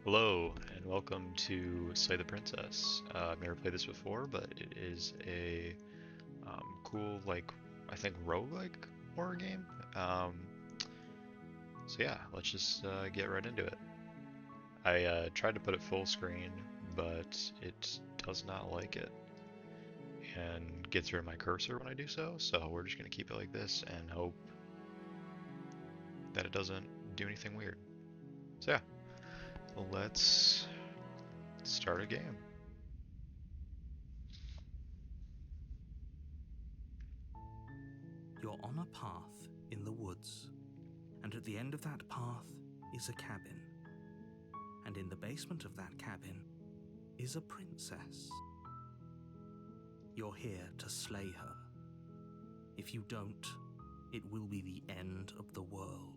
Hello, and welcome to Slay the Princess. I've never played this before, but it is a cool, I think roguelike horror game. Um, so yeah, let's just get right into it. I tried to put it full screen, but it does not like it and gets rid of my cursor when I do so, so we're just gonna keep it like this and hope that it doesn't do anything weird. So yeah, let's start a game. You're on a path in the woods, and at the end of that path is a cabin. And in the basement of that cabin is a princess. You're here to slay her. If you don't, it will be the end of the world.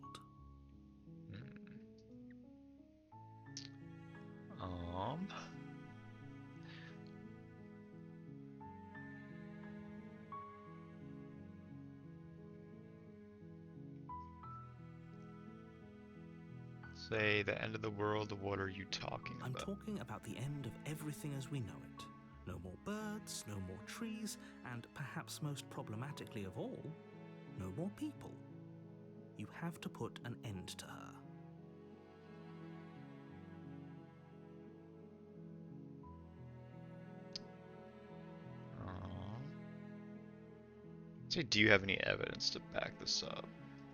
Hmm. Say the end of the world, what are you talking I'm about? talking about the end of everything as we know it. No more birds, no more trees, and perhaps most problematically of all, no more people. You have to put an end to her. Say, do you have any evidence to back this up?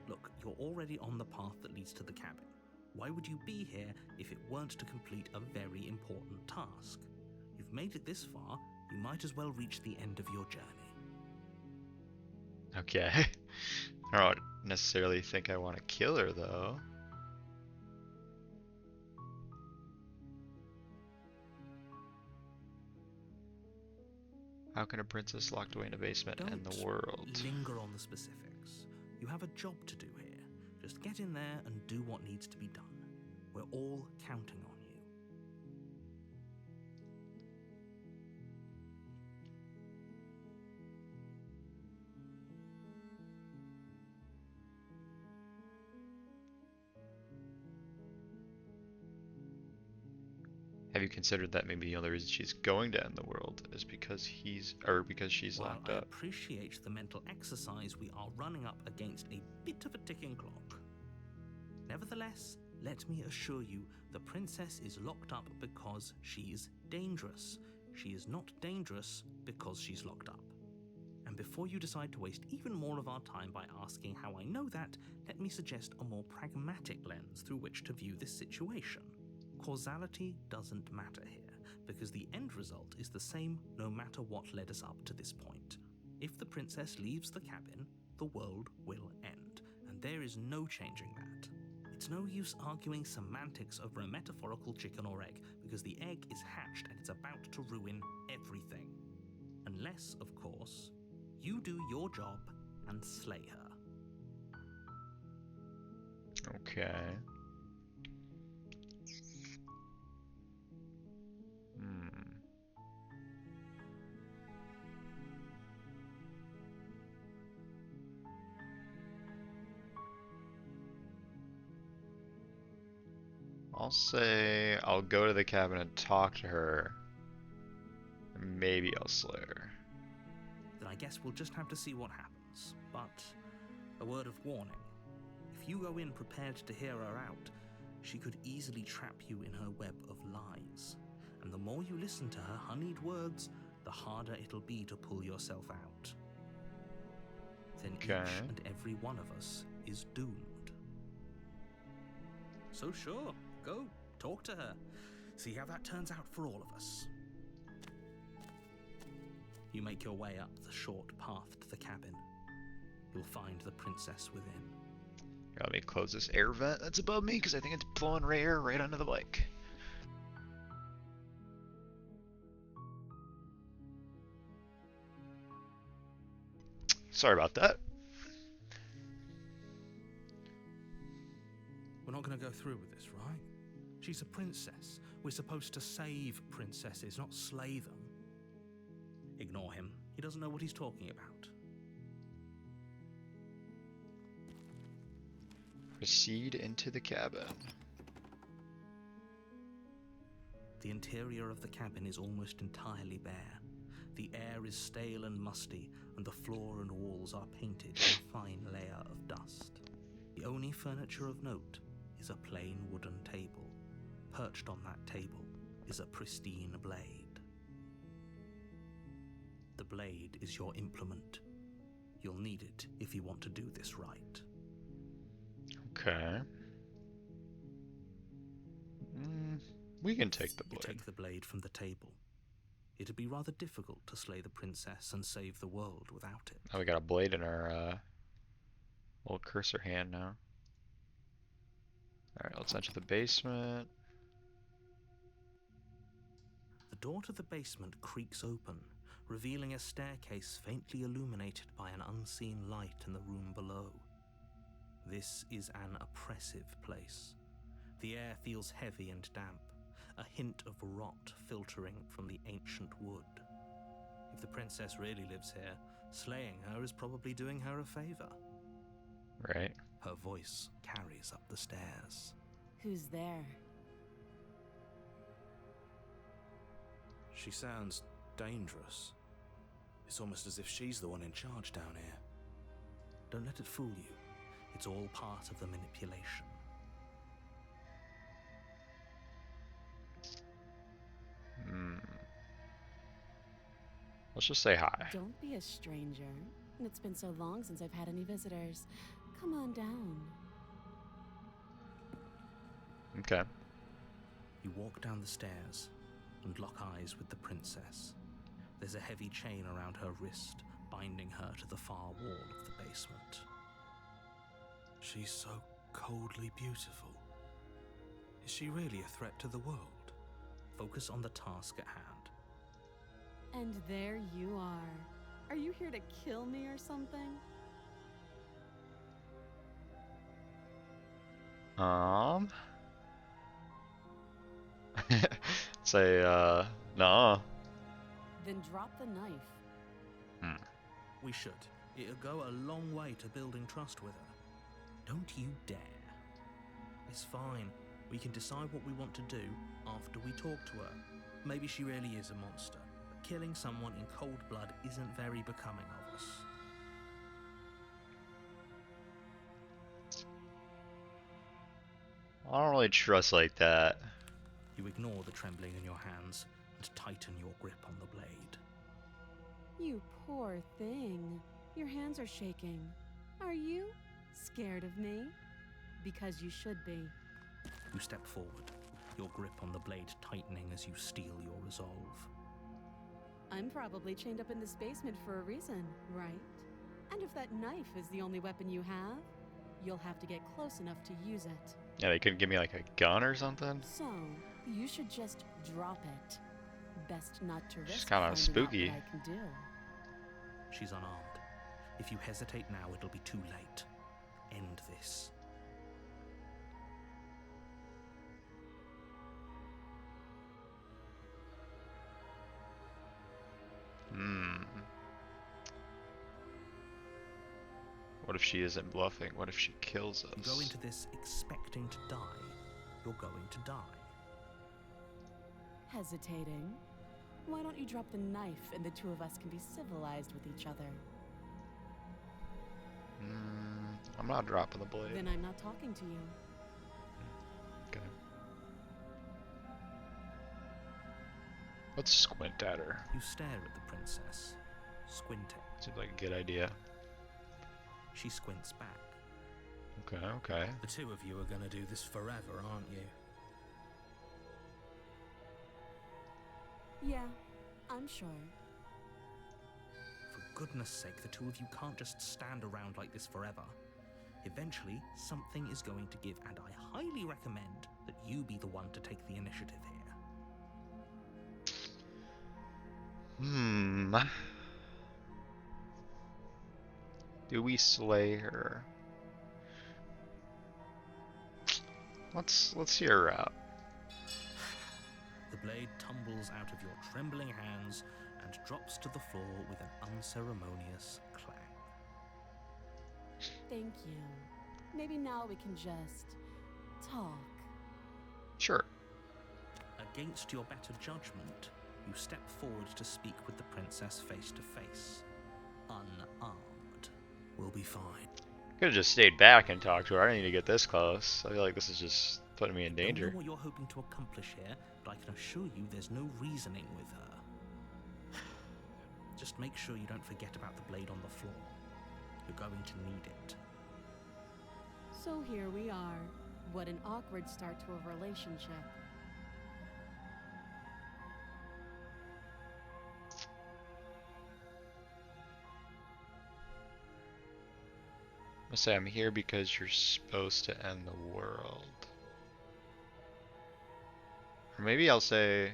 Look, you're already on the path that leads to the cabin. Why would you be here if it weren't to complete a very important task? You've made it this far, you might as well reach the end of your journey. Okay. I don't necessarily think I want to kill her, though. How can a princess locked away in a basement end the Don't world? linger on the specifics. You have a job to do here. Just get in there and do what needs to be done. We're all counting on you. Have you considered that maybe the only reason she's going to end the world is because because she's While locked I up? appreciate the mental exercise, we are running up against a bit of a ticking clock. Nevertheless, let me assure you, the princess is locked up because she's dangerous. She is not dangerous because she's locked up. And before you decide to waste even more of our time by asking how I know that, let me suggest a more pragmatic lens through which to view this situation. Causality doesn't matter here, because the end result is the same no matter what led us up to this point. If the princess leaves the cabin, the world will end, and there is no changing that. It's no use arguing semantics over a metaphorical chicken or egg, because the egg is hatched and it's about to ruin everything. Unless, of course, you do your job and slay her. Okay. Hmm. I'll say I'll go to the cabin and talk to her. Maybe I'll slay her. Then I guess we'll just have to see what happens. But a word of warning. If you go in prepared to hear her out, she could easily trap you in her web of lies. And the more you listen to her honeyed words, the harder it'll be to pull yourself out. Then Okay. each and every one of us is doomed. So sure, go, talk to her. See how that turns out for all of us. You make your way up the short path to the cabin. You'll find the princess within. Let me close this air vent that's above me because I think it's blowing air right onto the bike. Sorry about that. We're not going to go through with this, right? She's a princess. We're supposed to save princesses, not slay them. Ignore him. He doesn't know what he's talking about. Proceed into the cabin. The interior of the cabin is almost entirely bare. The air is stale and musty, and the floor and walls are painted in a fine layer of dust. The only furniture of note is a plain wooden table. Perched on that table is a pristine blade. The blade is your implement. You'll need it if you want to do this right. Okay. We can take the blade. You take the blade from the table. It'd be rather difficult to slay the princess and save the world without it. Oh, we got a blade in our little cursor hand now. Alright, let's enter the basement. The door to the basement creaks open, revealing a staircase faintly illuminated by an unseen light in the room below. This is an oppressive place. The air feels heavy and damp, a hint of rot filtering from the ancient wood. If the princess really lives here, slaying her is probably doing her a favor. Right. Her voice carries up the stairs. Who's there? She sounds dangerous. It's almost as if she's the one in charge down here. Don't let it fool you. It's all part of the manipulation. Let's just say hi. Don't be a stranger. It's been so long since I've had any visitors. Come on down. Okay. You walk down the stairs and lock eyes with the princess. There's a heavy chain around her wrist, binding her to the far wall of the basement. She's so coldly beautiful. Is she really a threat to the world? Focus on the task at hand. And there you are. Are you here to kill me or something? Say, nah. Then drop the knife. We should. It'll go a long way to building trust with her. Don't you dare. It's fine. We can decide what we want to do after we talk to her. Maybe she really is a monster. But killing someone in cold blood isn't very becoming of us. I don't really trust like that. You ignore the trembling in your hands and tighten your grip on the blade. You poor thing. Your hands are shaking. Are you scared of me? Because you should be. You step forward, your grip on the blade tightening as you steel your resolve. I'm probably chained up in this basement for a reason, right? And if that knife is the only weapon you have, you'll have to get close enough to use it. Yeah, they couldn't give me like a gun or something? So, you should just drop it. Best not to risk She's kinda finding spooky. out what I can do. She's unarmed. If you hesitate now, it'll be too late. End this. What if she isn't bluffing? What if she kills us? You go into this expecting to die. You're going to die. Hesitating? Why don't you drop the knife and the two of us can be civilized with each other? I'm not dropping the blade. Then I'm not talking to you. Okay. Let's squint at her. You stare at the princess, squinting. Seems like a good idea. She squints back. Okay, okay. The two of you are gonna do this forever, aren't you? Yeah, I'm sure. For goodness sake, the two of you can't just stand around like this forever. Eventually, something is going to give, and I highly recommend that you be the one to take the initiative here. Do we slay her? Let's hear her out. The blade tumbles out of your trembling hands and drops to the floor with an unceremonious clang. Thank you. Maybe now we can just talk. Sure. Against your better judgment, you step forward to speak with the princess face to face. Unarmed. We'll be fine. Could have just stayed back and talked to her. I didn't need to get this close. I feel like this is just putting me in I don't danger. know what you're hoping to accomplish here, but I can assure you there's no reasoning with her. Just make sure you don't forget about the blade on the floor. You're going to need it. So here we are. What an awkward start to a relationship. I'm gonna say I'm here because you're supposed to end the world. Or maybe I'll say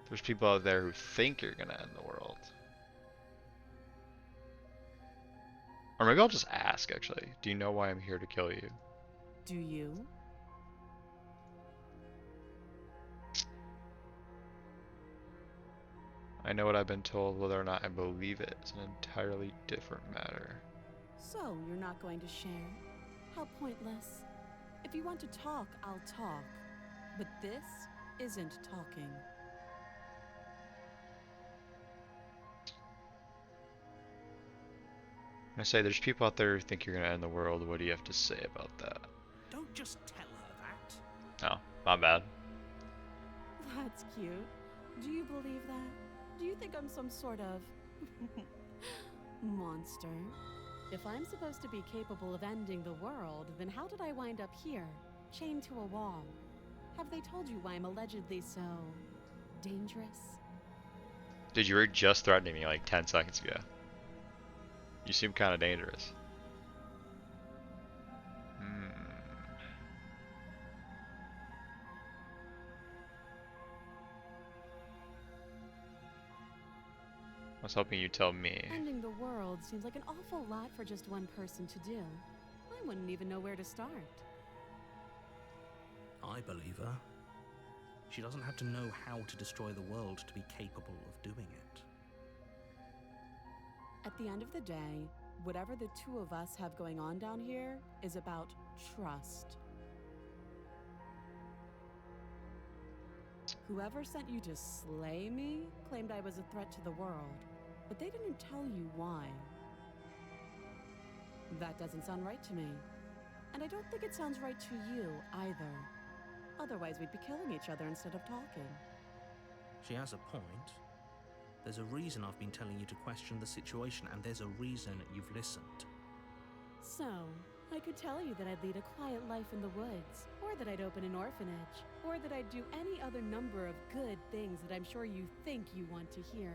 there's people out there who think you're gonna end the world. Or maybe I'll just ask, actually. Do you know why I'm here to kill you? Do you? I know what I've been told. Whether or not I believe it is an entirely different matter. So you're not going to share? How pointless. If you want to talk, I'll talk. But this isn't talking. I say there's people out there who think you're gonna end the world. What do you have to say about that? Don't just tell her that. Oh, my bad. That's cute. Do you believe that? Do you think I'm some sort of monster? If I'm supposed to be capable of ending the world, then how did I wind up here, chained to a wall? Have they told you why I'm allegedly so dangerous? Dude, you were just threatening me like 10 seconds ago. You seem kind of dangerous. I was hoping you'd tell me. Ending the world seems like an awful lot for just one person to do. I wouldn't even know where to start. I believe her. She doesn't have to know how to destroy the world to be capable of doing it. At the end of the day, whatever the two of us have going on down here is about trust. Whoever sent you to slay me claimed I was a threat to the world, but they didn't tell you why. That doesn't sound right to me. And I don't think it sounds right to you either. Otherwise, we'd be killing each other instead of talking. She has a point. There's a reason I've been telling you to question the situation, and there's a reason you've listened. So, I could tell you that I'd lead a quiet life in the woods, or that I'd open an orphanage, or that I'd do any other number of good things that I'm sure you think you want to hear.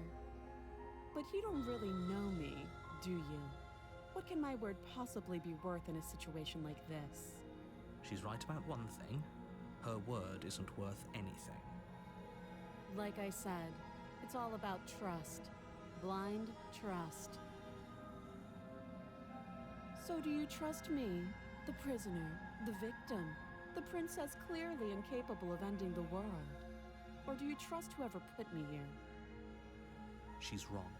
But you don't really know me, do you? What can my word possibly be worth in a situation like this? She's right about one thing. Her word isn't worth anything. Like I said, it's all about trust. Blind trust. So do you trust me, the prisoner, the victim, the princess clearly incapable of ending the world? Or do you trust whoever put me here? She's wrong.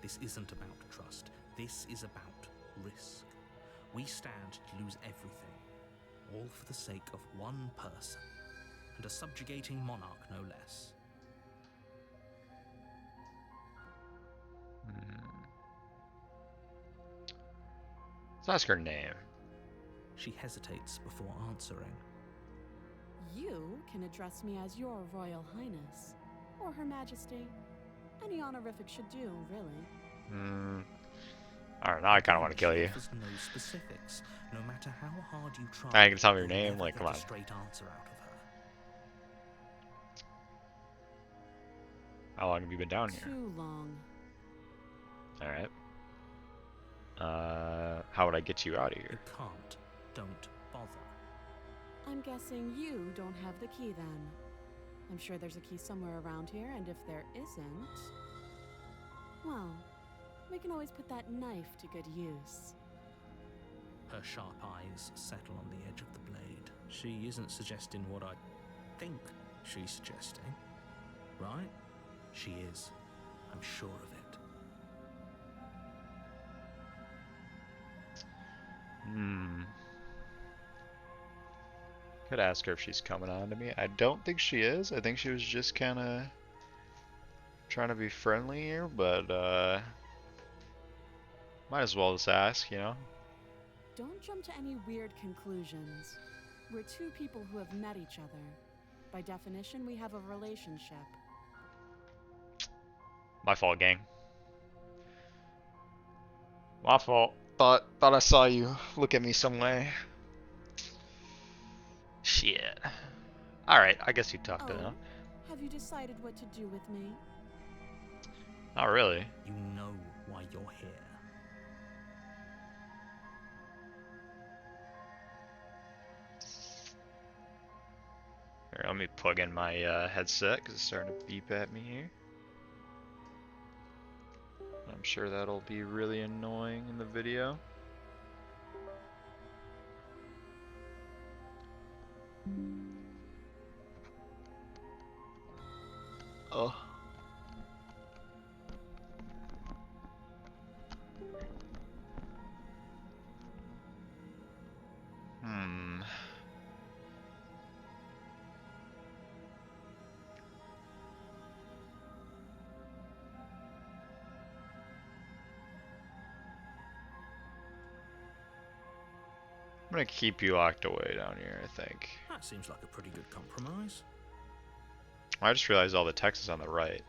This isn't about trust. This is about risk. We stand to lose everything, all for the sake of one person, and a subjugating monarch no less. Let's ask her name. She hesitates before answering. You can address me as your Royal Highness, or Her Majesty. Any honorific should do, really. I don't know, I kind of want to kill She you. offers no specifics. No matter how hard you try, I can tell me your you'll name, never like, get come a on. straight answer out of her. How long have you been down here? Too long. Alright. How would I get you out of You here? can't. Don't bother. I'm guessing you don't have the key then. I'm sure there's a key somewhere around here, and if there isn't, well, we can always put that knife to good use. Her sharp eyes settle on the edge of the blade. She isn't suggesting what I think she's suggesting, right? She is. I'm sure of it. Could ask her if she's coming on to me. I don't think she is. I think she was just kind of trying to be friendly here, but might as well just ask, you know? Don't jump to any weird conclusions. We're two people who have met each other. By definition, we have a relationship. My fault, gang. My fault. Thought I saw you look at me some way. Shit. Alright, I guess you talked enough. Have you decided what to do with me? Not really. You know why you're here. Here, let me plug in my headset because it's starting to beep at me here. I'm sure that'll be really annoying in the video. Oh. I'm gonna keep you locked away down here, I think. That seems like a pretty good compromise. I just realized all the text is on the right.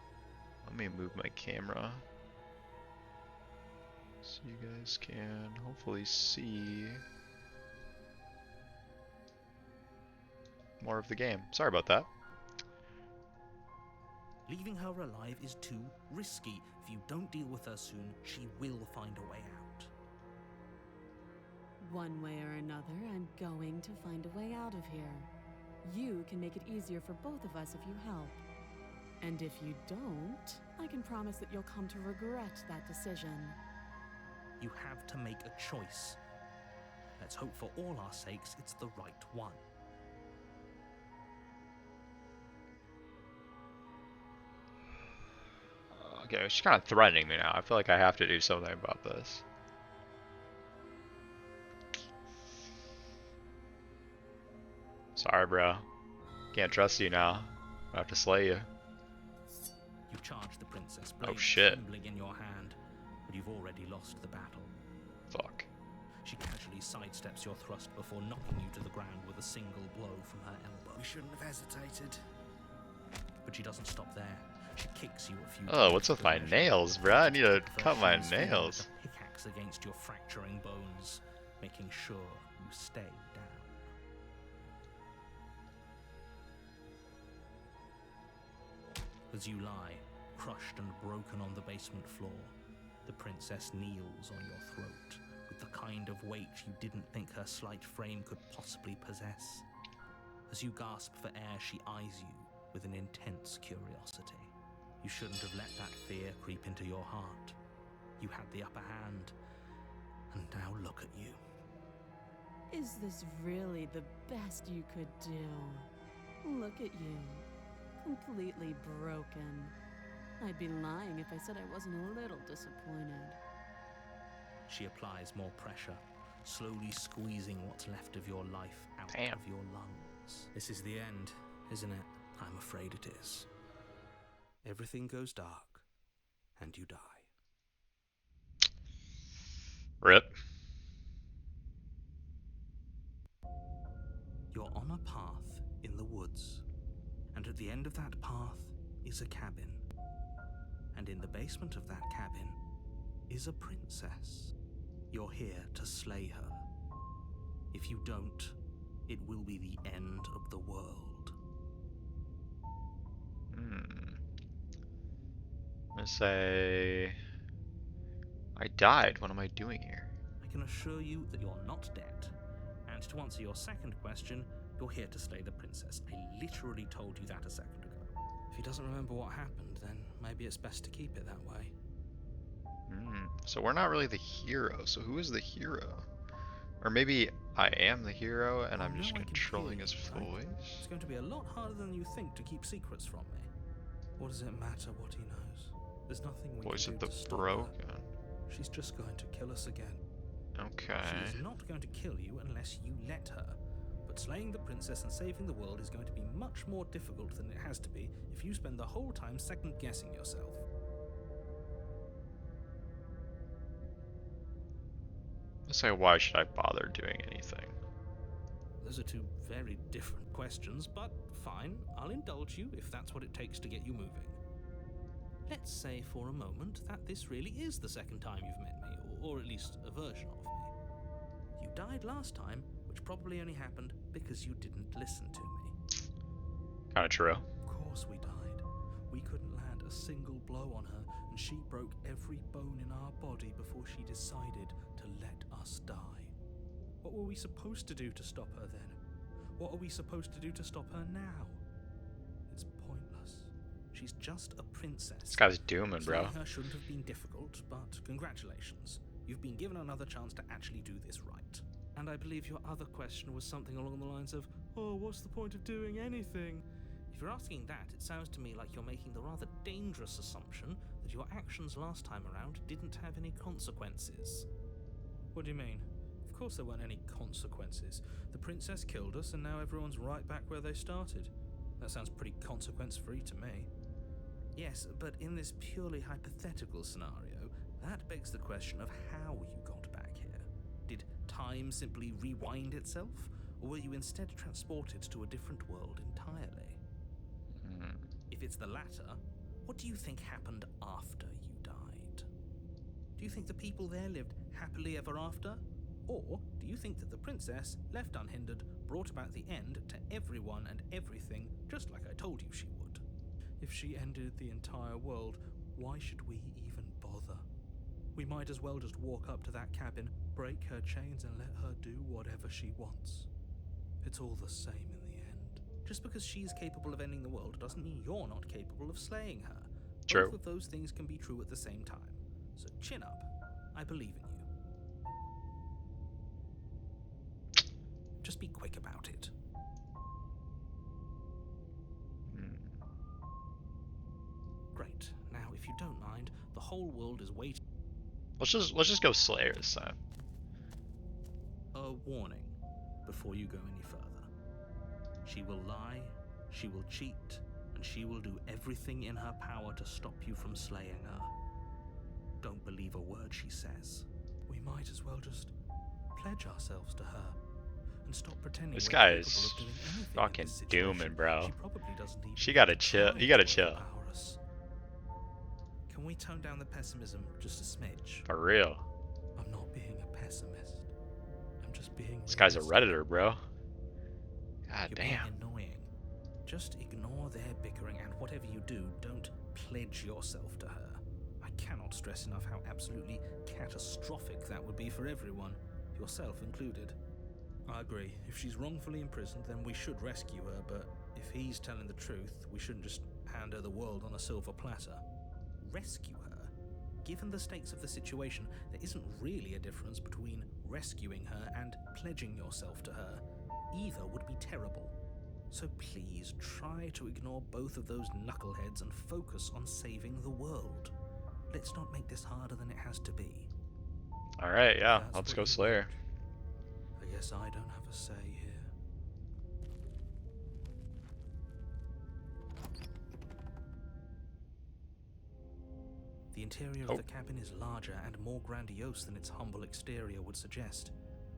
Let me move my camera so you guys can hopefully see more of the game. Sorry about that. Leaving her alive is too risky. If you don't deal with her soon, she will find a way out. One way or another, I'm going to find a way out of here. You can make it easier for both of us if you help. And if you don't, I can promise that you'll come to regret that decision. You have to make a choice. Let's hope for all our sakes it's the right one. Okay, she's kind of threatening me now. I feel like I have to do something about this. Sorry, bro. Can't trust you now. I have to slay you. You charge the princess, blade trembling in your hand, but you've already lost the battle. Fuck. She casually sidesteps your thrust before knocking you to the ground with a single blow from her elbow. We shouldn't have hesitated. But she doesn't stop there. She kicks you a few Oh, times what's with for my measure. nails, bro? I need to First, cut she my swings with nails. a pickaxe against your fracturing bones, making sure you stay down. As you lie, crushed and broken on the basement floor, the princess kneels on your throat with the kind of weight you didn't think her slight frame could possibly possess. As you gasp for air, she eyes you with an intense curiosity. You shouldn't have let that fear creep into your heart. You had the upper hand, and now look at you. Is this really the best you could do? Look at you. Completely broken. I'd be lying if I said I wasn't a little disappointed. She applies more pressure, slowly squeezing what's left of your life out Damn. of your lungs. This is the end, isn't it? I'm afraid it is. Everything goes dark, and you die. Rip. You're on a path in the woods, and at the end of that path is a cabin. And in the basement of that cabin is a princess. You're here to slay her. If you don't, it will be the end of the world. I'm gonna say I died. What am I doing here? I can assure you that you're not dead. And to answer your second question, you're here to slay the princess. I literally told you that a second ago. If he doesn't remember what happened, then maybe it's best to keep it that way. So we're not really the hero. So who is the hero? Or maybe I am the hero and I'm Oh, just no, I can controlling hear his you, right? voice. It's going to be a lot harder than you think to keep secrets from me. What does it matter what he knows? There's nothing we Voice can of do the to stop broken. her. She's just going to kill us again. Okay. She is not going to kill you unless you let her. but slaying the princess and saving the world is going to be much more difficult than it has to be if you spend the whole time second-guessing yourself. So why should I bother doing anything? Those are two very different questions, but fine, I'll indulge you if that's what it takes to get you moving. Let's say for a moment that this really is the second time you've met me, or at least a version of me. You died last time, which probably only happened because you didn't listen to me. Kinda true. Of course we died. We couldn't land a single blow on her, and she broke every bone in our body before she decided to let us die. What were we supposed to do to stop her then? What are we supposed to do to stop her now? It's pointless. She's just a princess. This guy's dooming, bro. Slaying her shouldn't have been difficult, but congratulations. You've been given another chance to actually do this right. And I believe your other question was something along the lines of, oh, what's the point of doing anything? If you're asking that, it sounds to me like you're making the rather dangerous assumption that your actions last time around didn't have any consequences. What do you mean? Of course there weren't any consequences. The princess killed us and now everyone's right back where they started. That sounds pretty consequence-free to me. Yes, but in this purely hypothetical scenario, that begs the question of how you got back here. Did time simply rewind itself, or were you instead transported to a different world entirely? If it's the latter, what do you think happened after you died? Do you think the people there lived happily ever after? Or do you think that the princess, left unhindered, brought about the end to everyone and everything, just like I told you she would? If she ended the entire world, why should we even bother? We might as well just walk up to that cabin, break her chains and let her do whatever she wants. It's all the same in the end. Just because she's capable of ending the world doesn't mean you're not capable of slaying her. True. Both of those things can be true at the same time. So chin up. I believe in you. Just be quick about it. Great. Now, if you don't mind, the whole world is waiting. Let's just go Slayer this time. A warning before you go any further. She will lie, she will cheat, and she will do everything in her power to stop you from slaying her. Don't believe a word she says. We might as well just pledge ourselves to her and stop pretending This we're guy capable is of doing anything in fucking this situation. dooming, bro. She probably doesn't even She gotta chill. try You gotta to chill. overpower us. Can we tone down the pessimism just a smidge? For real. I'm not being a pessimist. I'm just being This guy's a realistic. Redditor, bro. God You're damn. being annoying. Just ignore their bickering, and whatever you do, don't pledge yourself to her. I cannot stress enough how absolutely catastrophic that would be for everyone, yourself included. I agree. If she's wrongfully imprisoned, then we should rescue her, but if he's telling the truth, we shouldn't just hand her the world on a silver platter. Rescue her? Given the stakes of the situation, there isn't really a difference between rescuing her and pledging yourself to her. Either would be terrible. So please try to ignore both of those knuckleheads and focus on saving the world. Let's not make this harder than it has to be. Alright, yeah, That's let's what go you Slayer. want. I guess I don't have a say here. The interior Oh. of the cabin is larger and more grandiose than its humble exterior would suggest.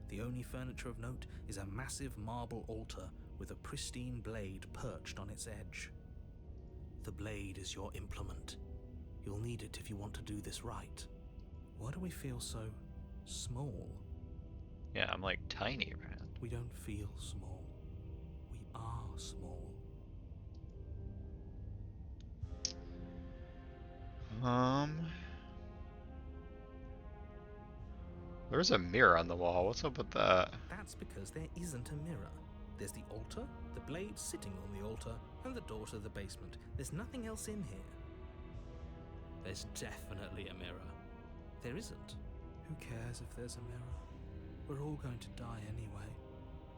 The only furniture of note is a massive marble altar with a pristine blade perched on its edge. The blade is your implement. You'll need it if you want to do this right. Why do we feel so small? Yeah, I'm like tiny, man. We don't feel small. We are small. There's a mirror on the wall. What's up with that? That's because there isn't a mirror. There's the altar, the blade sitting on the altar, and the door to the basement. There's nothing else in here. There's definitely a mirror. There isn't. Who cares if there's a mirror? We're all going to die anyway.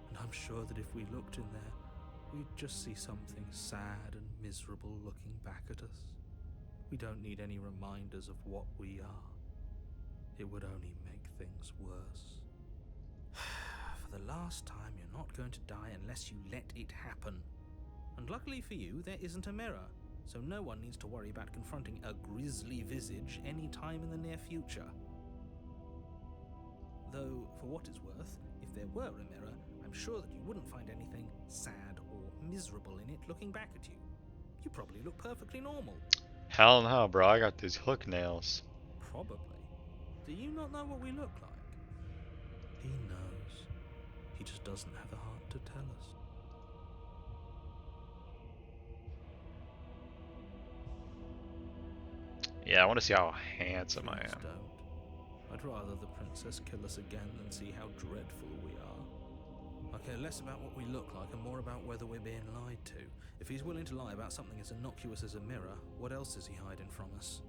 And I'm sure that if we looked in there, we'd just see something sad and miserable looking back at us. We don't need any reminders of what we are. It would only make things worse. For For the last time, you're not going to die unless you let it happen. And luckily for you, there isn't a mirror, so no one needs to worry about confronting a grisly visage any time in the near future. Though, for what it's worth, if there were a mirror, I'm sure that you wouldn't find anything sad or miserable in it looking back at you. You probably look perfectly normal. Hell no, bro. I got these hook nails. Probably. Do you not know what we look like? He knows. He just doesn't have the heart to tell us. Yeah, I want to see how handsome I Please am. don't. I'd rather the princess kill us again than see how dreadful we are. I care less about what we look like and more about whether we're being lied to. If he's willing to lie about something as innocuous as a mirror, what else is he hiding from us?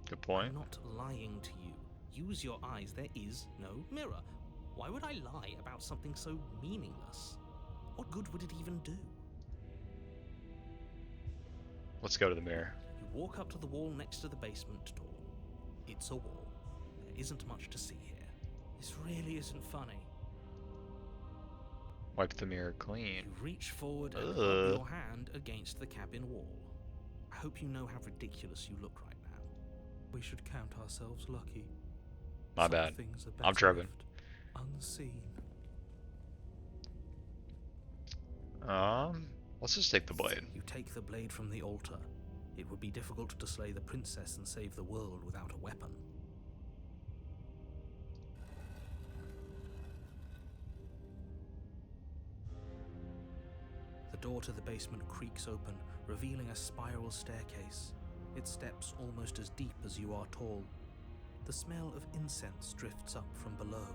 Good point. I'm not lying to you. Use your eyes. There is no mirror. Why would I lie about something so meaningless? What good would it even do? Let's go to the mirror. You walk up to the wall next to the basement door. It's a wall. There isn't much to see here. This really isn't funny. Wipe the mirror clean. You reach forward and Ugh. rub your hand against the cabin wall. I hope you know how ridiculous you look right now. We should count ourselves lucky. My Some bad. things are I'm better tripping. left unseen. Let's just take the blade. You take the blade from the altar. It would be difficult to slay the princess and save the world without a weapon. The door to the basement creaks open, revealing a spiral staircase. Its steps almost as deep as you are tall. The smell of incense drifts up from below.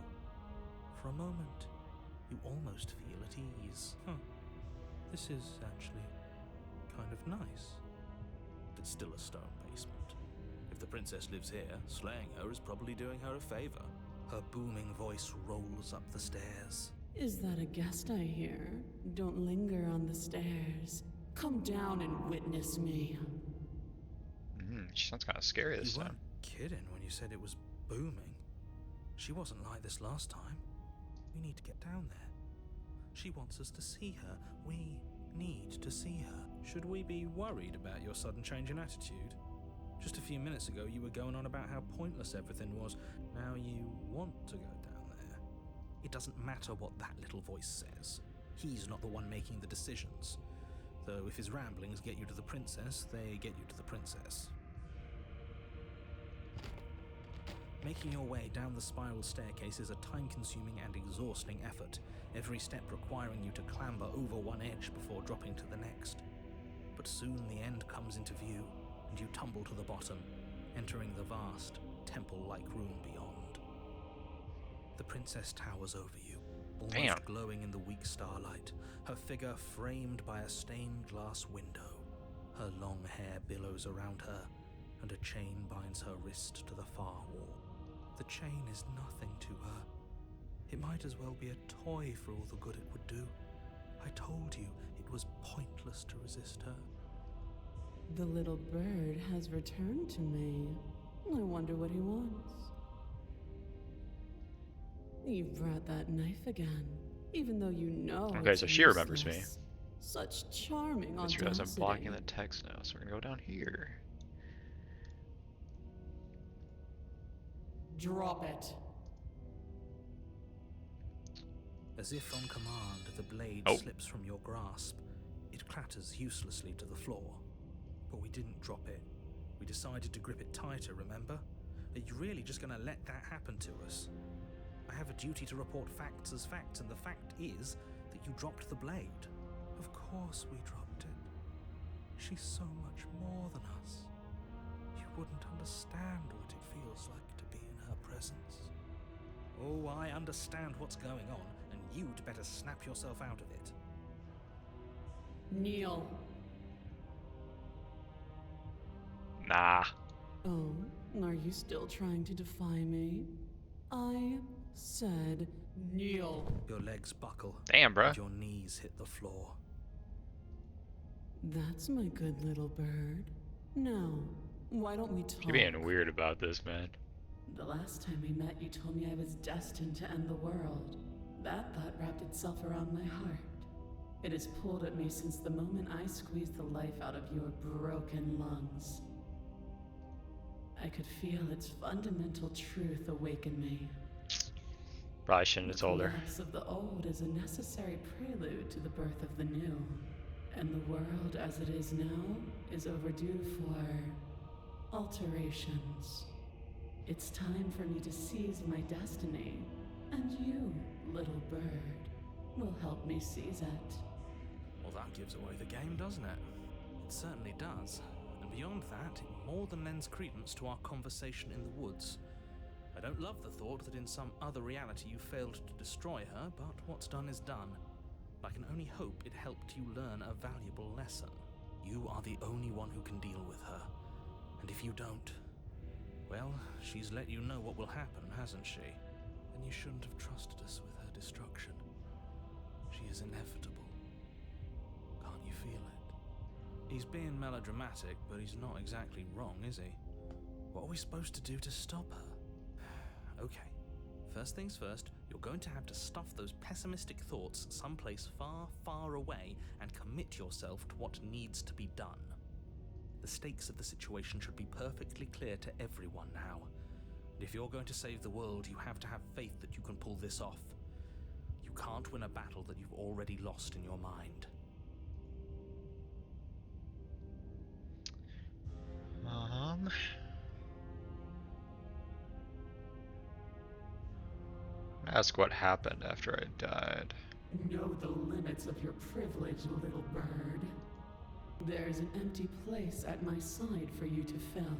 For a moment, you almost feel at ease. This is actually kind of nice. It's still a stone basement. If the princess lives here, slaying her is probably doing her a favor. Her booming voice rolls up the stairs. Is that a guest I hear? Don't linger on the stairs. Come down and witness me. She sounds kind of scary this You time. weren't kidding when you said it was booming. She wasn't like this last time. We need to get down there. She wants us to see her. We need to see her. Should we be worried about your sudden change in attitude? Just a few minutes ago you were going on about how pointless everything was. Now you want to go down there. It doesn't matter what that little voice says. He's not the one making the decisions. Though if his ramblings get you to the princess, they get you to the princess. Making your way down the spiral staircase is a time-consuming and exhausting effort, every step requiring you to clamber over one edge before dropping to the next. But soon the end comes into view, and you tumble to the bottom, entering the vast, temple-like room beyond. The princess towers over you, almost Damn. glowing in the weak starlight, her figure framed by a stained glass window. Her long hair billows around her, and a chain binds her wrist to the far wall. The chain is nothing to her. It might as well be a toy for all the good it would do. I told you it was pointless to resist her. The little bird has returned to me. I wonder what he wants. You've brought that knife again, even though you know. Okay, it's so she remembers me. useless. Such charming Just audacity. realized I'm blocking the text now, so we're gonna go down here. Drop it. As if on command, the blade Oh. slips from your grasp. It clatters uselessly to the floor. But we didn't drop it. We decided to grip it tighter, remember? Are you really just going to let that happen to us? I have a duty to report facts as facts, and the fact is that you dropped the blade. Of course we dropped it. She's so much more than us. You wouldn't understand what it feels like to be in her presence. Oh, I understand what's going on, and you'd better snap yourself out of it. Kneel. Nah. Oh, are you still trying to defy me? I said kneel. Your legs buckle, Damn, bruh. and your knees hit the floor. That's my good little bird. Now, why don't we talk? You're being weird about this, man. The last time we met, you told me I was destined to end the world. That thought wrapped itself around my heart. It has pulled at me since the moment I squeezed the life out of your broken lungs. I could feel its fundamental truth awaken me. Probably shouldn't have told her. The collapse of the old is a necessary prelude to the birth of the new. And the world as it is now is overdue for alterations. It's time for me to seize my destiny, and you, little bird, will help me seize it. Well, that gives away the game, doesn't it? It certainly does. And beyond that, it more than lends credence to our conversation in the woods. I don't love the thought that in some other reality you failed to destroy her, but what's done is done. I can only hope it helped you learn a valuable lesson. You are the only one who can deal with her. And if you don't, well, she's let you know what will happen, hasn't she? And you shouldn't have trusted us with her destruction. She is inevitable. Can't you feel it? He's being melodramatic, but he's not exactly wrong, is he? What are we supposed to do to stop her? Okay, first things first, you're going to have to stuff those pessimistic thoughts someplace far, far away and commit yourself to what needs to be done. The stakes of the situation should be perfectly clear to everyone now. And if you're going to save the world, you have to have faith that you can pull this off. You can't win a battle that you've already lost in your mind. Ask what happened after I died. Know the limits of your privilege, little bird. There's an empty place at my side for you to fill,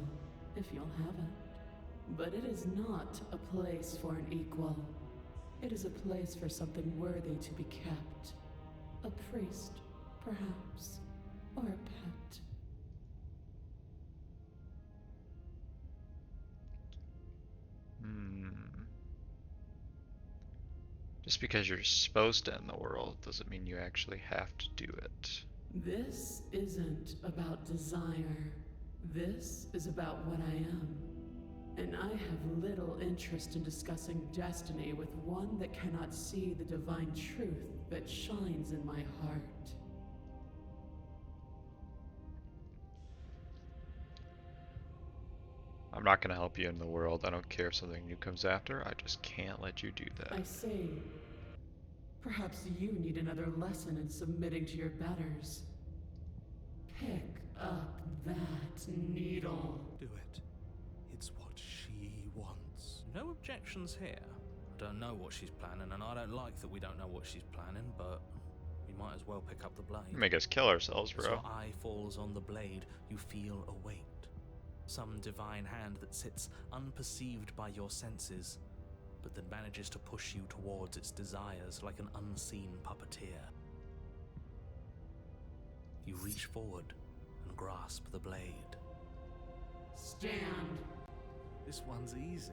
if you'll have it. But it is not a place for an equal. It is a place for something worthy to be kept. A priest, perhaps, or a pet. Just because you're supposed to end the world doesn't mean you actually have to do it. This isn't about desire. This is about what I am. And I have little interest in discussing destiny with one that cannot see the divine truth that shines in my heart. I'm not going to help you in the world. I don't care if something new comes after. I just can't let you do that. I say, perhaps you need another lesson in submitting to your betters. Pick up that needle. Do it. It's what she wants. No objections here. I don't know what she's planning, and I don't like that we don't know what she's planning, but we might as well pick up the blade. Make us kill ourselves, As bro. your eye falls on the blade, you feel a weight. Some divine hand that sits unperceived by your senses, but that manages to push you towards its desires like an unseen puppeteer. You reach forward and grasp the blade. Stand. This one's easy.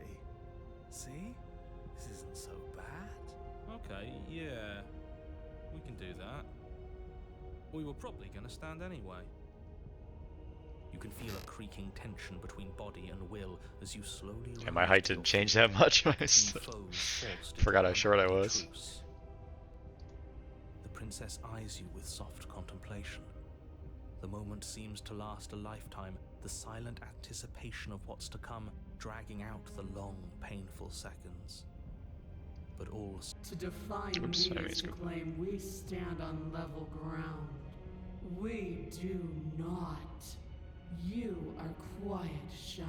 See? This isn't so bad. Okay, yeah. We can do that. We were probably going to stand anyway. You can feel a creaking tension between body and will as you slowly... And my height didn't change that much. Forgot how short I was. The princess eyes you with soft contemplation. The moment seems to last a lifetime, the silent anticipation of what's to come dragging out the long, painful seconds. But all... To define Oops, me I is to missed. claim we stand on level ground. We do not. You are quiet shadow,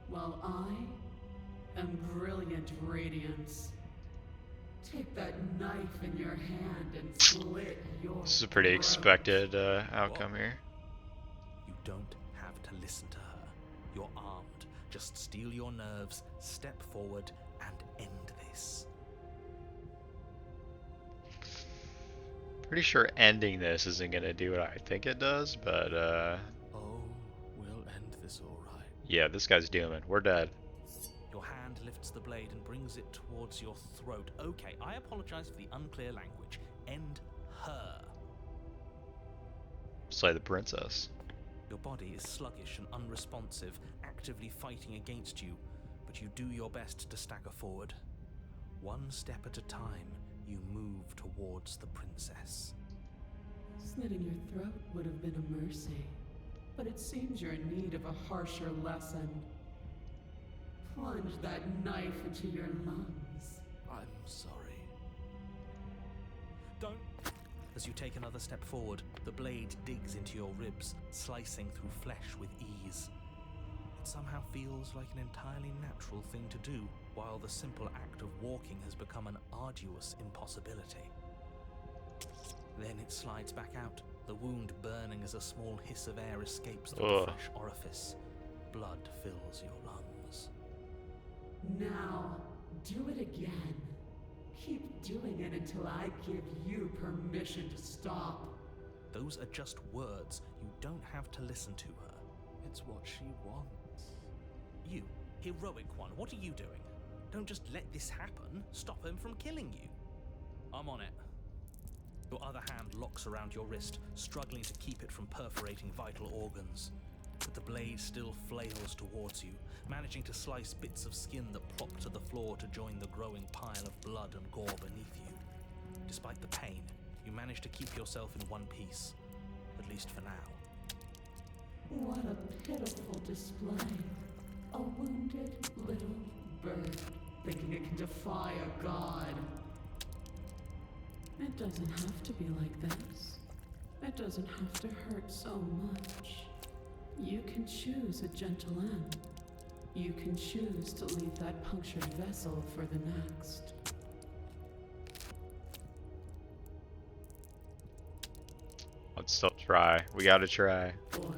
while I am brilliant radiance. Take that knife in your hand and slit your This is a pretty throat. expected outcome here. You don't have to listen to her. You're armed. Just steel your nerves, step forward, and end this. Pretty sure ending this isn't gonna do what I think it does, but Oh, we'll end this all right. yeah, this guy's dooming. We're dead. Your hand lifts the blade and brings it towards your throat. Okay, I apologize for the unclear language. End her. Slay the princess. Your body is sluggish and unresponsive, actively fighting against you, but you do your best to stagger forward. One step at a time, you move towards the princess. Slitting your throat would have been a mercy, but it seems you're in need of a harsher lesson. Plunge that knife into your lungs. I'm sorry. Don't. As you take another step forward, the blade digs into your ribs, slicing through flesh with ease. It somehow feels like an entirely natural thing to do, while the simple act of walking has become an arduous impossibility. Then it slides back out, the wound burning as a small hiss of air escapes through the fresh orifice. Blood fills your lungs. Now, do it again. Keep doing it until I give you permission to stop. Those are just words. You don't have to listen to her. It's what she wants. You, heroic one, what are you doing? Don't just let this happen. Stop him from killing you. I'm on it. Your other hand locks around your wrist, struggling to keep it from perforating vital organs. But the blade still flails towards you, managing to slice bits of skin that plop to the floor to join the growing pile of blood and gore beneath you. Despite the pain, you manage to keep yourself in one piece, at least for now. What a pitiful display. A wounded little bird, thinking it can defy a god. It doesn't have to be like this. It doesn't have to hurt so much. You can choose a gentle end. You can choose to leave that punctured vessel for the next. Let's still try. We gotta try. Or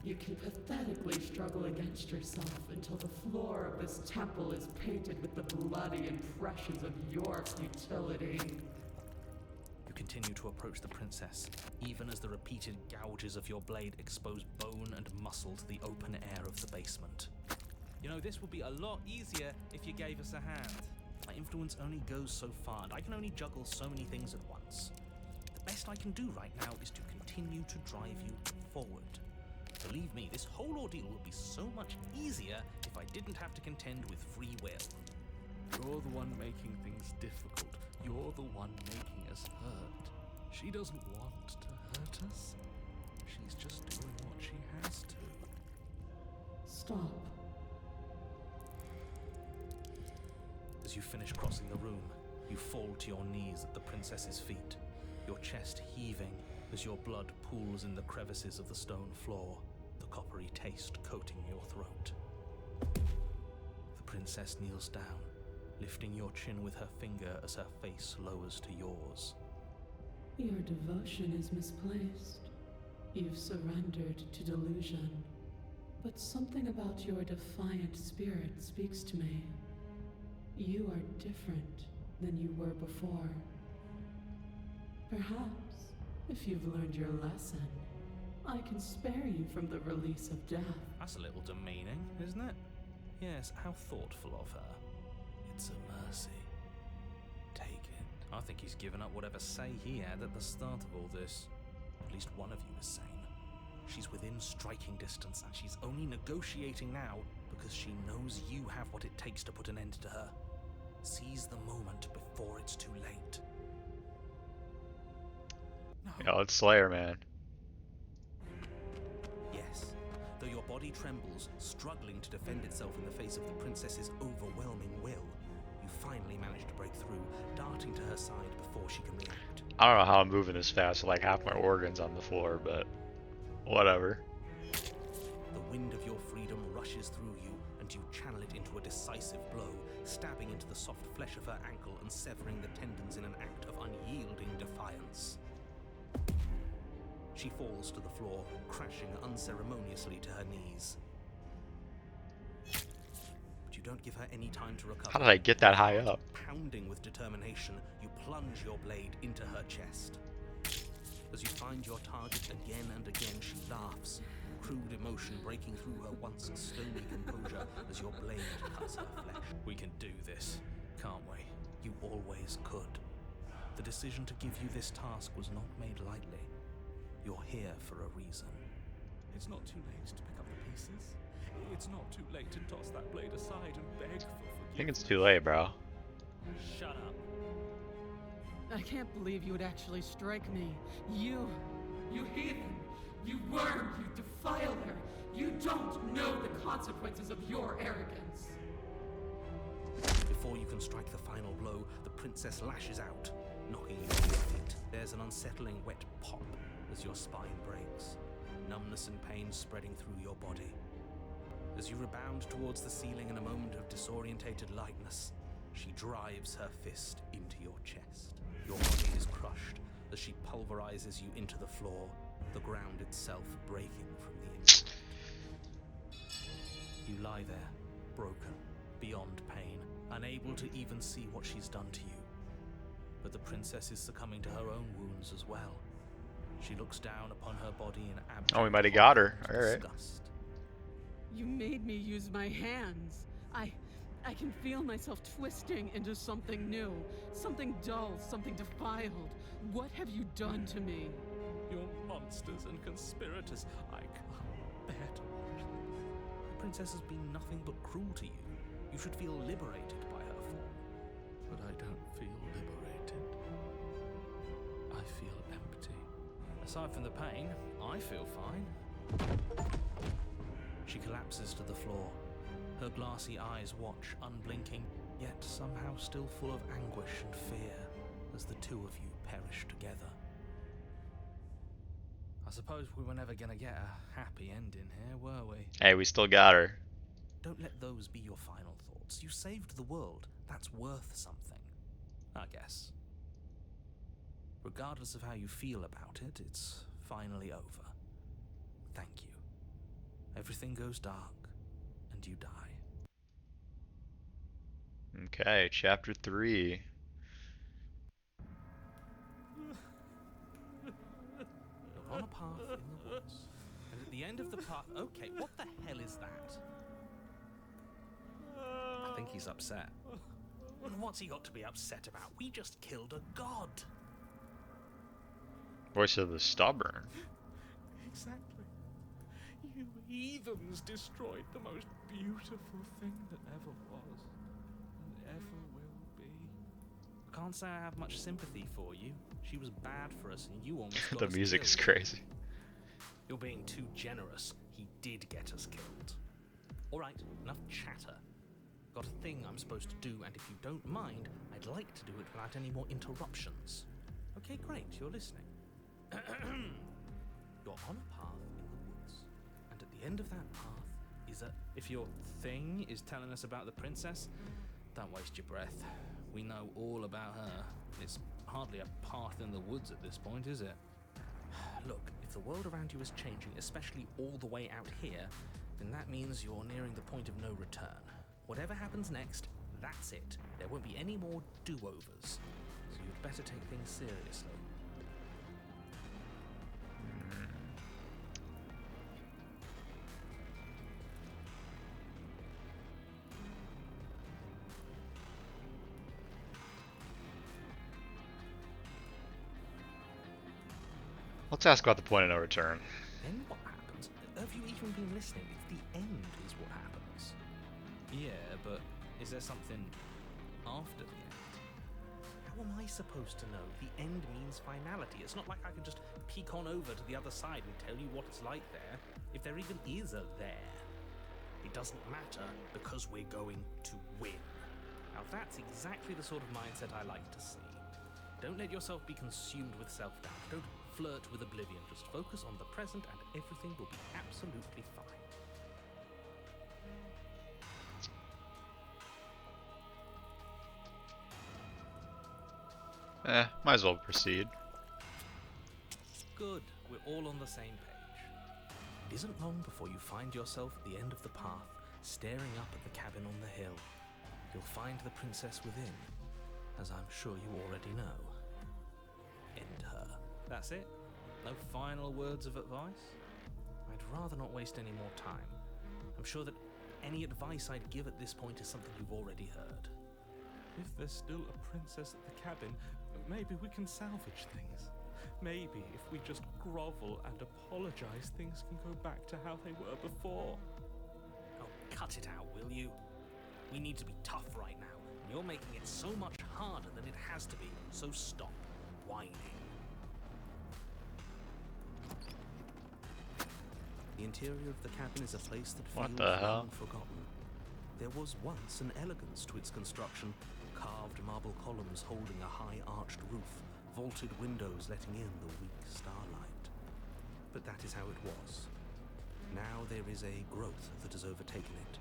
you can pathetically struggle against yourself until the floor of this temple is painted with the bloody impressions of your futility. You continue to approach the princess, even as the repeated gouges of your blade expose bone and muscle to the open air of the basement. You know, this would be a lot easier if you gave us a hand. My influence only goes so far, and I can only juggle so many things at once. The best I can do right now is to continue to drive you forward. Believe me, this whole ordeal would be so much easier if I didn't have to contend with free will. You're the one making things difficult. You're the one making us hurt. She doesn't want to hurt us. She's just doing what she has to. Stop. As you finish crossing the room, you fall to your knees at the princess's feet, your chest heaving as your blood pools in the crevices of the stone floor, the coppery taste coating your throat. The princess kneels down, lifting your chin with her finger as her face lowers to yours. Your devotion is misplaced. You've surrendered to delusion. But something about your defiant spirit speaks to me. You are different than you were before. Perhaps, if you've learned your lesson, I can spare you from the release of death. That's a little demeaning, isn't it? Yes, how thoughtful of her. It's a mercy. Take it. I think he's given up whatever say he had at the start of all this. At least one of you is sane. She's within striking distance, and she's only negotiating now because she knows you have what it takes to put an end to her. Seize the moment before it's too late. No. Yeah, let's slay her, man. Yes. Though your body trembles, struggling to defend itself in the face of the princess's overwhelming will, you finally manage to break through, darting to her side before she can react. I don't know how I'm moving this fast with like half my organs on the floor, but whatever. The wind of your freedom rushes through you, and you channel it into a decisive blow, stabbing into the soft flesh of her ankle and severing the tendons in an act of unyielding defiance. She falls to the floor, crashing unceremoniously to her knees. But you don't give her any time to recover. How did I get that high up? Pounding with determination, you plunge your blade into her chest. As you find your target again and again, she laughs, crude emotion breaking through her once stony composure as your blade cuts her flesh. We can do this, can't we? You always could. The decision to give you this task was not made lightly. You're here for a reason. It's not too late to pick up the pieces. It's not too late to toss that blade aside and beg for forgiveness. I think it's too late, bro. Shut up. I can't believe you would actually strike me. You heathen! You worm! You defiler! You don't know the consequences of your arrogance! Before you can strike the final blow, the princess lashes out, knocking you to your feet. There's an unsettling wet pop as your spine breaks, numbness and pain spreading through your body. As you rebound towards the ceiling in a moment of disorientated lightness, she drives her fist into your chest. Your body is crushed as she pulverizes you into the floor, the ground itself breaking from the impact. You lie there, broken, beyond pain, unable to even see what she's done to you. But the princess is succumbing to her own wounds as well. She looks down upon her body in abject Oh, we might have got her. horror and All right. disgust. You made me use my hands. I can feel myself twisting into something new, something dull, something defiled. What have you done to me? You're monsters and conspirators. I can't bear to watch this. The princess has been nothing but cruel to you. You should feel liberated by her fall. But I don't feel liberated. I feel empty. Aside from the pain, I feel fine. She collapses to the floor. Her glassy eyes watch, unblinking, yet somehow still full of anguish and fear, as the two of you perish together. I suppose we were never gonna get a happy ending here, were we? Hey, we still got her. Don't let those be your final thoughts. You saved the world. That's worth something, I guess. Regardless of how you feel about it, it's finally over. Thank you. Everything goes dark, and you die. Okay, chapter 3. You're on a path in the woods, and at the end of the path... Okay, what the hell is that? I think he's upset. What's he got to be upset about? We just killed a god. Voice of the Stubborn. Exactly. You heathens destroyed the most beautiful thing that ever was, and ever will be. I can't say I have much sympathy for you. She was bad for us, and you almost got The us music is killed. crazy. You're being too generous. He did get us killed. Alright, enough chatter. Got a thing I'm supposed to do, and if you don't mind, I'd like to do it without any more interruptions. Okay, great, you're listening. You're on a path in the woods, and at the end of that path is a... If your thing is telling us about the princess, don't waste your breath. We know all about her. It's hardly a path in the woods at this point, is it? Look, if the world around you is changing, especially all the way out here, then that means you're nearing the point of no return. Whatever happens next, that's it. There won't be any more do-overs. So you'd better take things seriously. Let's ask about the point of no return. Then what happens? Have you even been listening? It's the end is what happens. Yeah, but is there something after the end? How am I supposed to know? The end means finality. It's not like I can just peek on over to the other side and tell you what it's like there, if there even is a there. It doesn't matter because we're going to win. Now that's exactly the sort of mindset I like to see. Don't let yourself be consumed with self-doubt. Don't flirt with oblivion. Just focus on the present and everything will be absolutely fine. Might as well proceed. Good, we're all on the same page. It isn't long before you find yourself at the end of the path, staring up at the cabin on the hill. You'll find the princess within, as I'm sure you already know. End her. That's it? No final words of advice? I'd rather not waste any more time. I'm sure that any advice I'd give at this point is something you've already heard. If there's still a princess at the cabin, maybe we can salvage things. Maybe if we just grovel and apologize, things can go back to how they were before. Oh, cut it out, will you? We need to be tough right now. and you're making it so much harder than it has to be, so stop whining. The interior of the cabin is a place that What feels the hell? long forgotten. There was once an elegance to its construction, carved marble columns holding a high arched roof, vaulted windows letting in the weak starlight. But that is how it was. Now there is a growth that has overtaken it.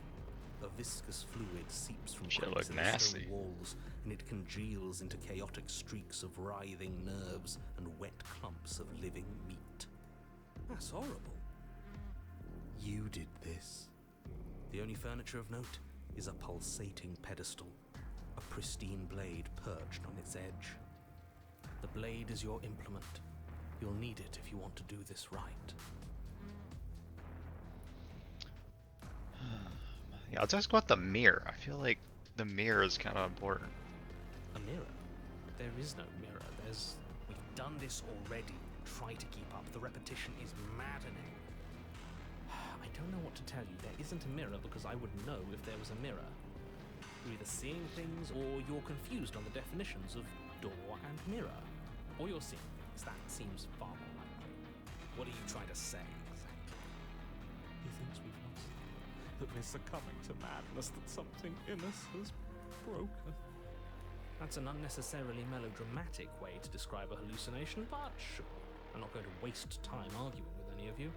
A viscous fluid seeps from Shit cracks look in the stone nasty. walls, and it congeals into chaotic streaks of writhing nerves and wet clumps of living meat. That's horrible. You did this. The only furniture of note is a pulsating pedestal, a pristine blade perched on its edge. The blade is your implement. You'll need it if you want to do this right. Yeah, let's ask about the mirror. I feel like the mirror is kind of important. A mirror? There is no mirror. We've done this already. Try to keep up. The repetition is maddening. I don't know what to tell you. There isn't a mirror because I would know if there was a mirror. You're either seeing things or you're confused on the definitions of door and mirror. Or you're seeing things. That seems far more likely. What are you trying to say exactly? He thinks we've lost them, that we're succumbing to madness, that something in us has broken. That's an unnecessarily melodramatic way to describe a hallucination, but sure. I'm not going to waste time arguing with any of you.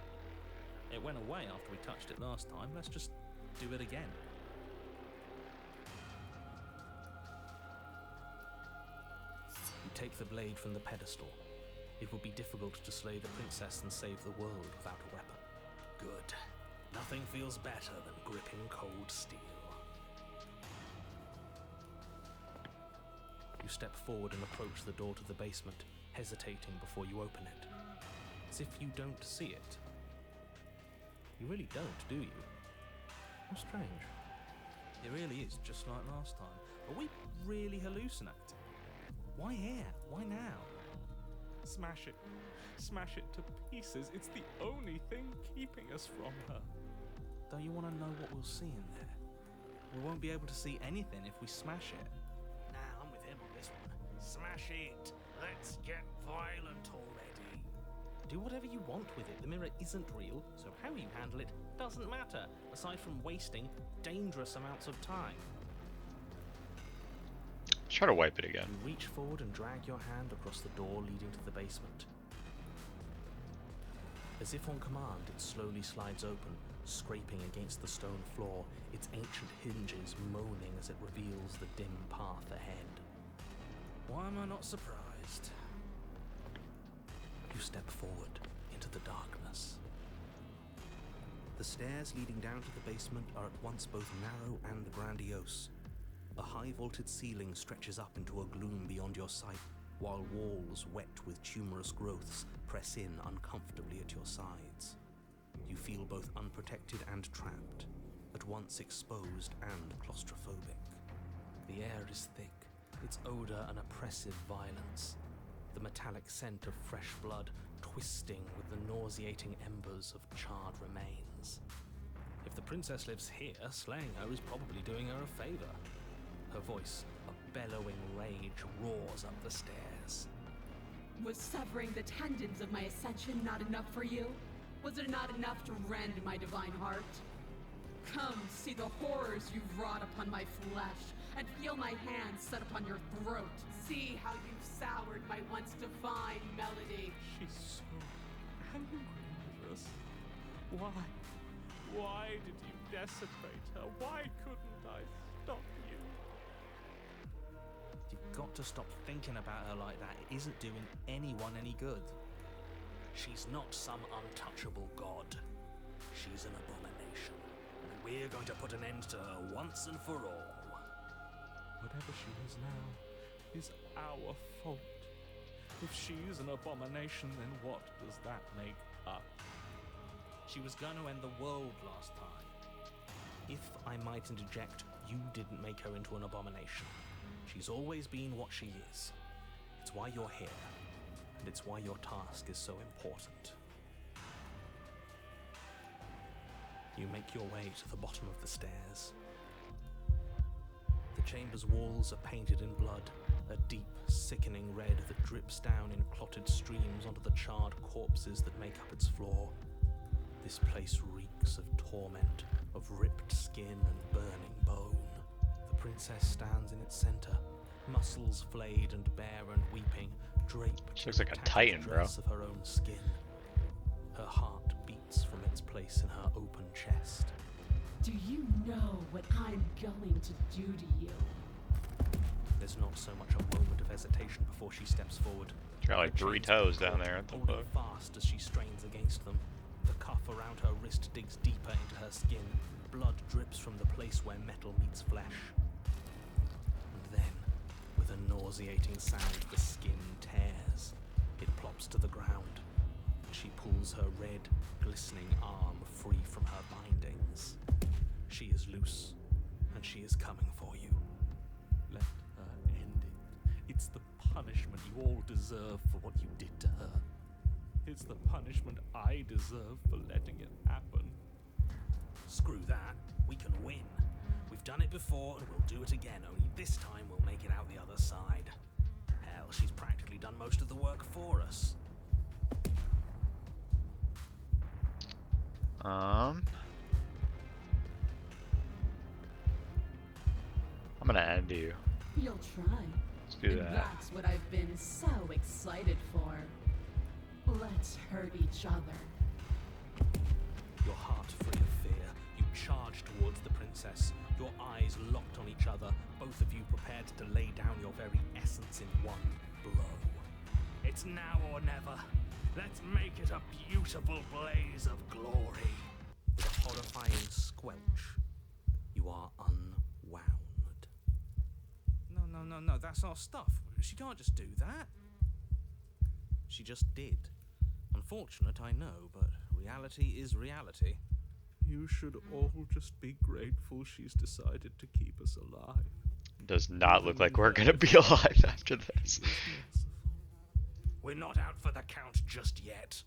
It went away after we touched it last time. Let's just do it again. You take the blade from the pedestal. It would be difficult to slay the princess and save the world without a weapon. Good. Nothing feels better than gripping cold steel. You step forward and approach the door to the basement, hesitating before you open it. As if you don't see it. You really don't, do you? How strange. It really is just like last time. Are we really hallucinating? Why here? Why now? Smash it. Smash it to pieces. It's the only thing keeping us from her. Don't you want to know what we'll see in there? We won't be able to see anything if we smash it. Nah, I'm with him on this one. Smash it. Let's get violent already. Do whatever you want with it. The mirror isn't real, so how you handle it doesn't matter, aside from wasting dangerous amounts of time. Let's try to wipe it again. You reach forward and drag your hand across the door leading to the basement. As if on command, it slowly slides open, scraping against the stone floor, its ancient hinges moaning as it reveals the dim path ahead. Why am I not surprised? You step forward into the darkness. The stairs leading down to the basement are at once both narrow and grandiose. A high vaulted ceiling stretches up into a gloom beyond your sight, while walls wet with tumorous growths press in uncomfortably at your sides. You feel both unprotected and trapped, at once exposed and claustrophobic. The air is thick, its odor an oppressive violence, the metallic scent of fresh blood twisting with the nauseating embers of charred remains. If the princess lives here, slaying her is probably doing her a favor. Her voice, a bellowing rage, roars up the stairs. Was severing the tendons of my ascension not enough for you? Was it not enough to rend my divine heart? Come, see the horrors you've wrought upon my flesh, and feel my hands set upon your throat. See how you've soured my once divine melody. She's so angry with us. Why? Why did you desecrate her? Why couldn't I stop you? You've got to stop thinking about her like that. It isn't doing anyone any good. She's not some untouchable god. She's an abomination. And we're going to put an end to her once and for all. Whatever she is now is our fault. If she's an abomination, then what does that make us? She was going to end the world last time. If I might interject, you didn't make her into an abomination. She's always been what she is. It's why you're here, and it's why your task is so important. You make your way to the bottom of the stairs. The chamber's walls are painted in blood, a deep, sickening red that drips down in clotted streams onto the charred corpses that make up its floor. This place reeks of torment, of ripped skin and burning bone. The princess stands in its center, muscles flayed and bare and weeping, draped She looks like a in titan, tattered bro. dress of her own skin. Her heart beats from its place in her open chest. Do you know what I'm going to do to you? There's not so much a moment of hesitation before she steps forward. She's got like Her 3 chains toes pull, down there. What the holding fuck? fast as she strains against them. The cuff around her wrist digs deeper into her skin. Blood drips from the place where metal meets flesh. And then, with a nauseating sound, the skin tears. It plops to the ground. She pulls her red, glistening arm free from her bindings. She is loose, and she is coming for you. Let her end it. It's the punishment you all deserve for what you did to her. It's the punishment I deserve for letting it happen. Screw that. We can win. We've done it before, and we'll do it again, only this time we'll make it out the other side. Hell, she's practically done most of the work for us. I'm gonna end you. You'll try. Let's do And that. that's what I've been so excited for. Let's hurt each other. Your heart free of fear, you charge towards the princess, your eyes locked on each other, both of you prepared to lay down your very essence in one blow. It's now or never. Let's make it a beautiful blaze of glory. With a horrifying squelch, you are unwound. No, that's our stuff. She can't just do that. She just did. Unfortunate, I know, but reality is reality. You should all just be grateful she's decided to keep us alive. Does not look like we're gonna be alive after this. We're not out for the count just yet.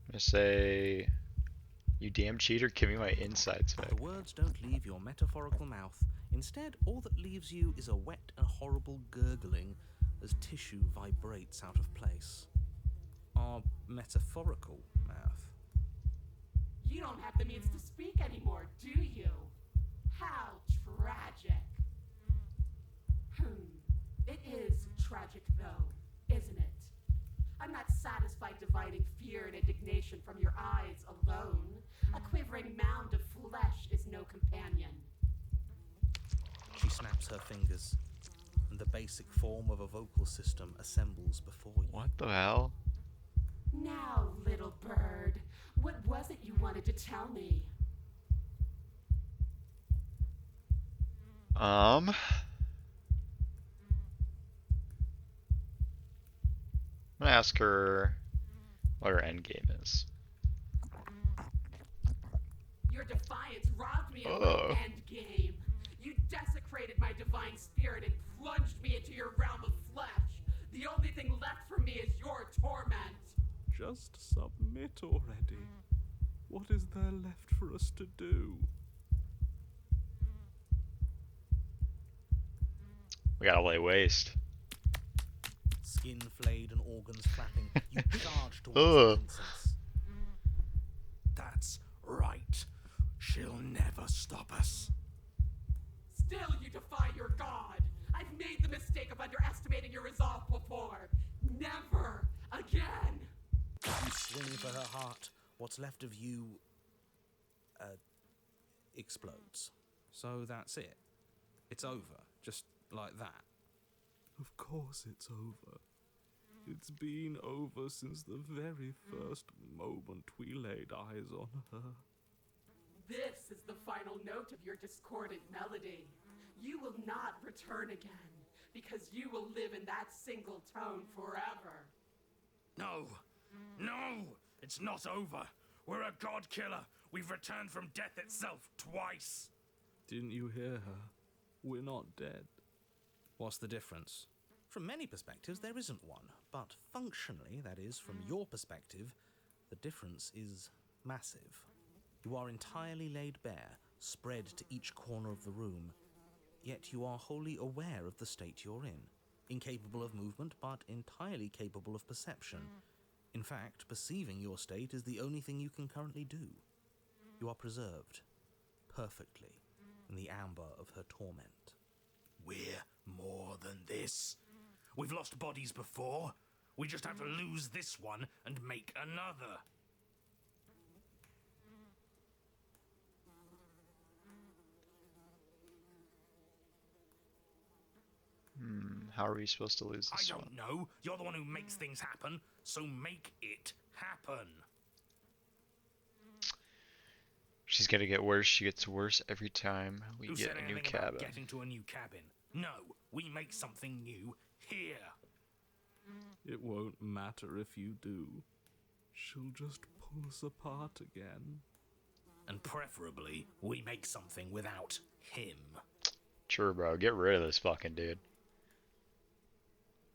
I'm gonna say, you damn cheater, give me my insides back. The words don't leave your metaphorical mouth. Instead, all that leaves you is a wet and horrible gurgling as tissue vibrates out of place. Our metaphorical mouth. You don't have the means to speak anymore, do you? How tragic. It is tragic, though, isn't it? I'm not satisfied dividing fear and indignation from your eyes alone. A quivering mound of flesh is no companion. She snaps her fingers, and the basic form of a vocal system assembles before you. What the hell? Now, little bird, what was it you wanted to tell me? I'm gonna ask her what her end game is. Your defiance robbed me of my end game. You desecrated my divine spirit and plunged me into your realm of flesh. The only thing left for me is your torment. Just submit already. What is there left for us to do? We gotta lay waste. Skin flayed and organs flapping, you charge towards the princess. That's right. She'll never stop us. Still, you defy your god. I've made the mistake of underestimating your resolve before. Never again. You swing for her heart. What's left of you explodes. So that's it. It's over. Just like that. Of course it's over. It's been over since the very first moment we laid eyes on her. This is the final note of your discordant melody. You will not return again, because you will live in that single tone forever. No! No! It's not over! We're a god killer! We've returned from death itself twice! Didn't you hear her? We're not dead. What's the difference? From many perspectives, there isn't one, but functionally, that is, from your perspective, the difference is massive. You are entirely laid bare, spread to each corner of the room, yet you are wholly aware of the state you're in, incapable of movement, but entirely capable of perception. In fact, perceiving your state is the only thing you can currently do. You are preserved, perfectly, in the amber of her torment. We're more than this. We've lost bodies before. We just have to lose this one and make another. How are we supposed to lose I this one? don't know. You're the one who makes things happen, so make it happen. She's gonna get worse. She gets worse every time we Who get said a new anything about cabin. getting to a new cabin? No, we make something new here. It won't matter if you do. She'll just pull us apart again. And preferably, we make something without him. Sure, bro. Get rid of this fucking dude.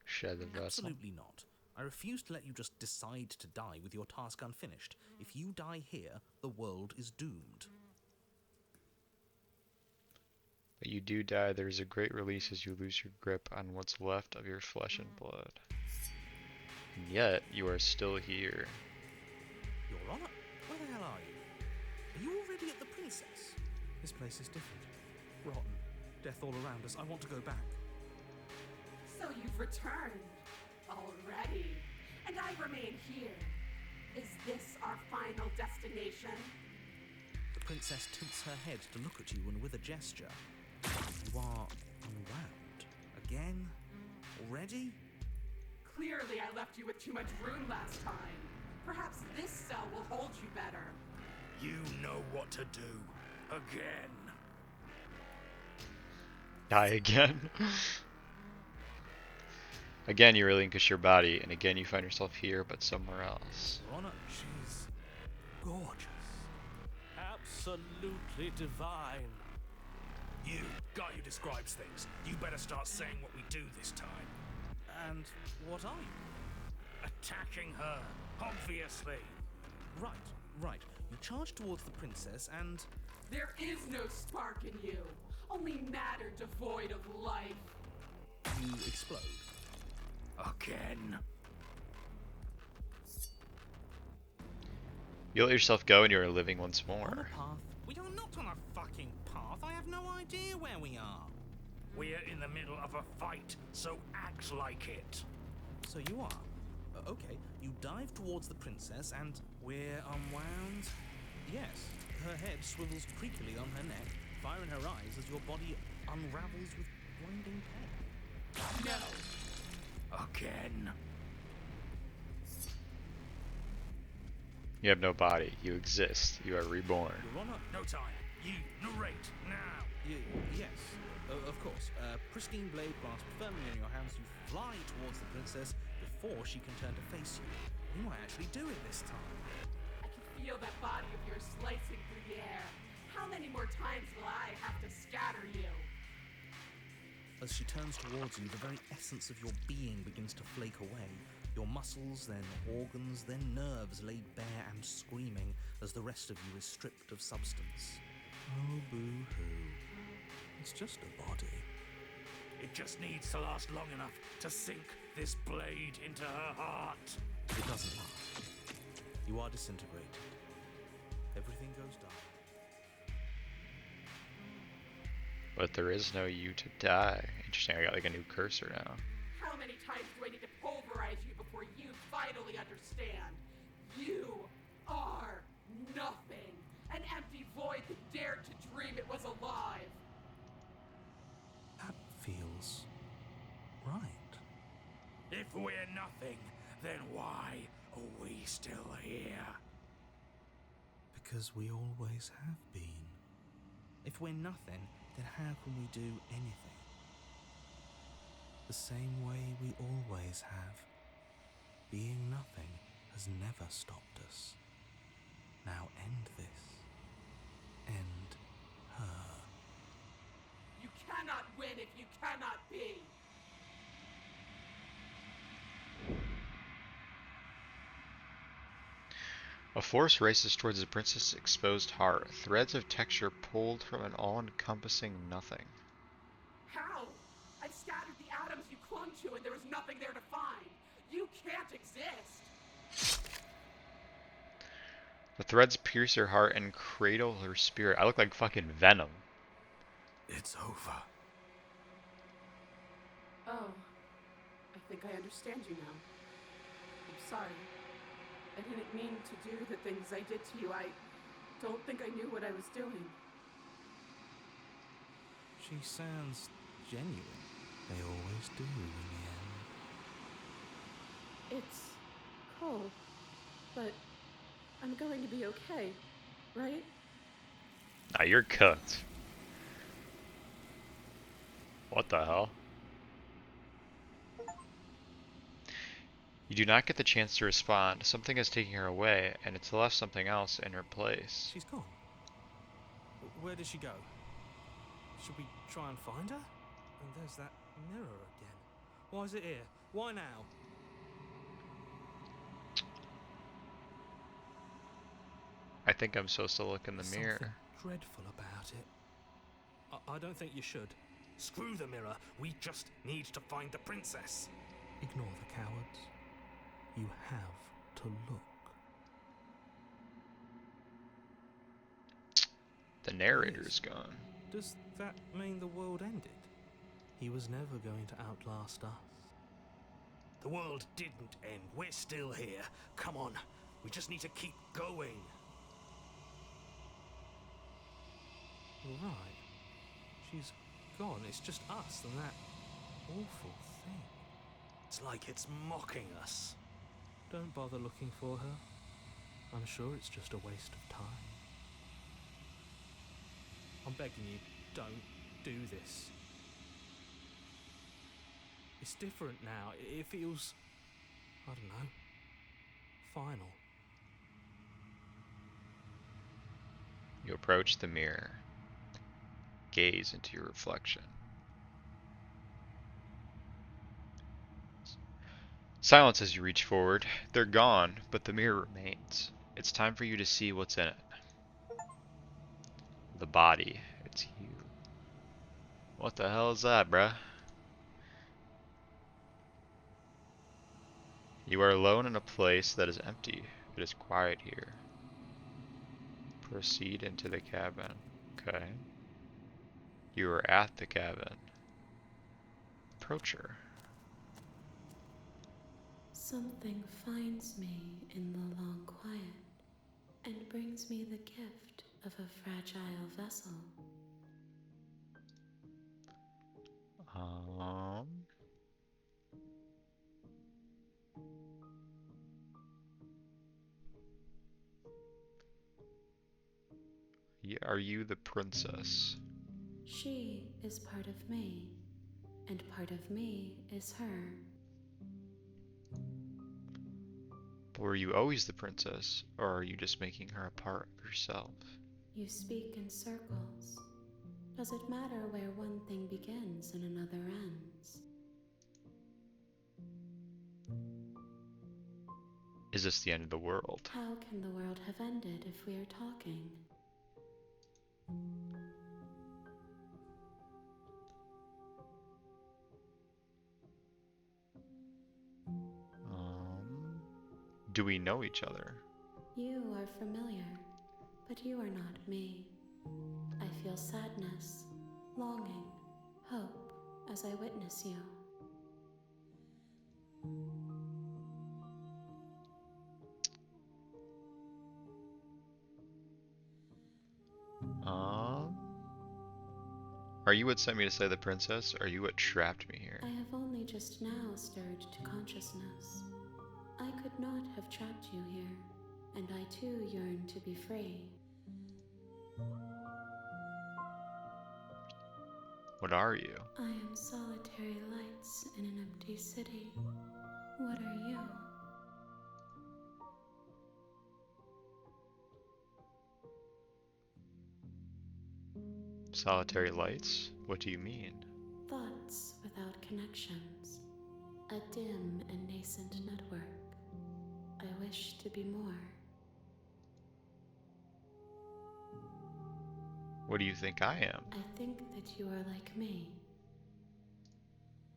Shed the vessel. Absolutely not. I refuse to let you just decide to die with your task unfinished. If you die here, the world is doomed. But you do die. There's a great release as you lose your grip on what's left of your flesh and blood. And yet, you are still here. Your Honor, where the hell are you? Are you already at the Princess? This place is different. Rotten. Death all around us. I want to go back. So you've returned already, and I remain here. Is this our final destination? The Princess tilts her head to look at you, and with a gesture, you are unwound. Again? Already? Clearly I left you with too much room last time. Perhaps this cell will hold you better. You know what to do. Again. Die again. Again, you relinquish your body, and again you find yourself here, but somewhere else. Your Honor, She's gorgeous. Absolutely divine. You, guy who describes things, you better start saying what we do this time. and what are you? Attacking her, obviously. Right. You charge towards the Princess and... There is no spark in you, only matter devoid of life. you explode. Again. You let yourself go and you are living once On a more. path? We are not on a fucking path. I have no idea where we are. We're in the middle of a fight, so act like it. So you are. Okay, you dive towards the Princess and we're unwound? Yes. Her head swivels creakily on her neck, fire in her eyes as your body unravels with blinding pain. No. Again. You have no body. You exist. You are reborn. Your Honor, No time. You narrate now. yes, of course. Pristine blade grasp firmly in your hands, you fly towards the Princess before she can turn to face you. You might actually do it this time. I can feel that body of yours slicing through the air. How many more times will I have to scatter you? As she turns towards you, the very essence of your being begins to flake away. Your muscles, then organs, then nerves laid bare and screaming as the rest of you is stripped of substance. Oh, boo-hoo. It's just a body. It just needs to last long enough to sink this blade into her heart. It doesn't last. You are disintegrated. Everything goes dark. But there is no you to die. Interesting, I got like a new cursor now. How many times do I need to pulverize you before you finally understand? You are nothing. An empty void that dared to dream it was alive. That feels right. If we're nothing, then why are we still here? Because we always have been. If we're nothing, then how can we do anything? The same way we always have. Being nothing has never stopped us. Now end this. End her. You cannot win if you cannot be. A force races towards the princess's exposed heart. Threads of texture pulled from an all-encompassing nothing. How? I've scattered the atoms you clung to and there is nothing there to find. You can't exist. The threads pierce her heart and cradle her spirit. I look like fucking Venom. It's over. Oh, I think I understand you now. I'm sorry. I didn't mean to do the things I did to you. I don't think I knew what I was doing. She sounds genuine. They always do in the end. It's cold, but I'm going to be okay, right? Now you're cooked. What the hell? You do not get the chance to respond. Something is taking her away, and it's left something else in her place. She's gone. Where did she go? Should we try and find her? And there's that mirror again. Why is it here? Why now? I think I'm supposed to look in the There's mirror. something dreadful about it. I don't think you should. Screw the mirror. We just need to find the princess. Ignore the cowards. You have to look. The narrator's gone. Does that mean the world ended? He was never going to outlast us. The world didn't end. We're still here. Come on. We just need to keep going. Right. She's gone. It's just us and that awful thing. It's like it's mocking us. Don't bother looking for her. I'm sure it's just a waste of time. I'm begging you, don't do this. It's different now. It feels, I don't know, final. You approach the mirror. Gaze into your reflection. Silence as you reach forward. They're gone, but the mirror remains. It's time for you to see what's in it. The body. It's you. What the hell is that, bruh? You are alone in a place that is empty. It is quiet here. Proceed into the cabin. Okay. You are at the cabin. Approach her. Something finds me in the long quiet and brings me the gift of a fragile vessel. Yeah, are you the princess? She is part of me, and part of me is her. But were you always the princess, or are you just making her a part of yourself? You speak in circles. Does it matter where one thing begins and another ends? Is this the end of the world? How can the world have ended if we are talking? Do we know each other? You are familiar, but you are not me. I feel sadness, longing, hope as I witness you. Are you what sent me to slay the princess, or are you what trapped me here? I have only just now stirred to consciousness. I could not have trapped you here, and I too yearn to be free. What are you? I am solitary lights in an empty city. What are you? Solitary lights? What do you mean? Thoughts without connections. A dim and nascent network. I wish to be more. What do you think I am? I think that you are like me.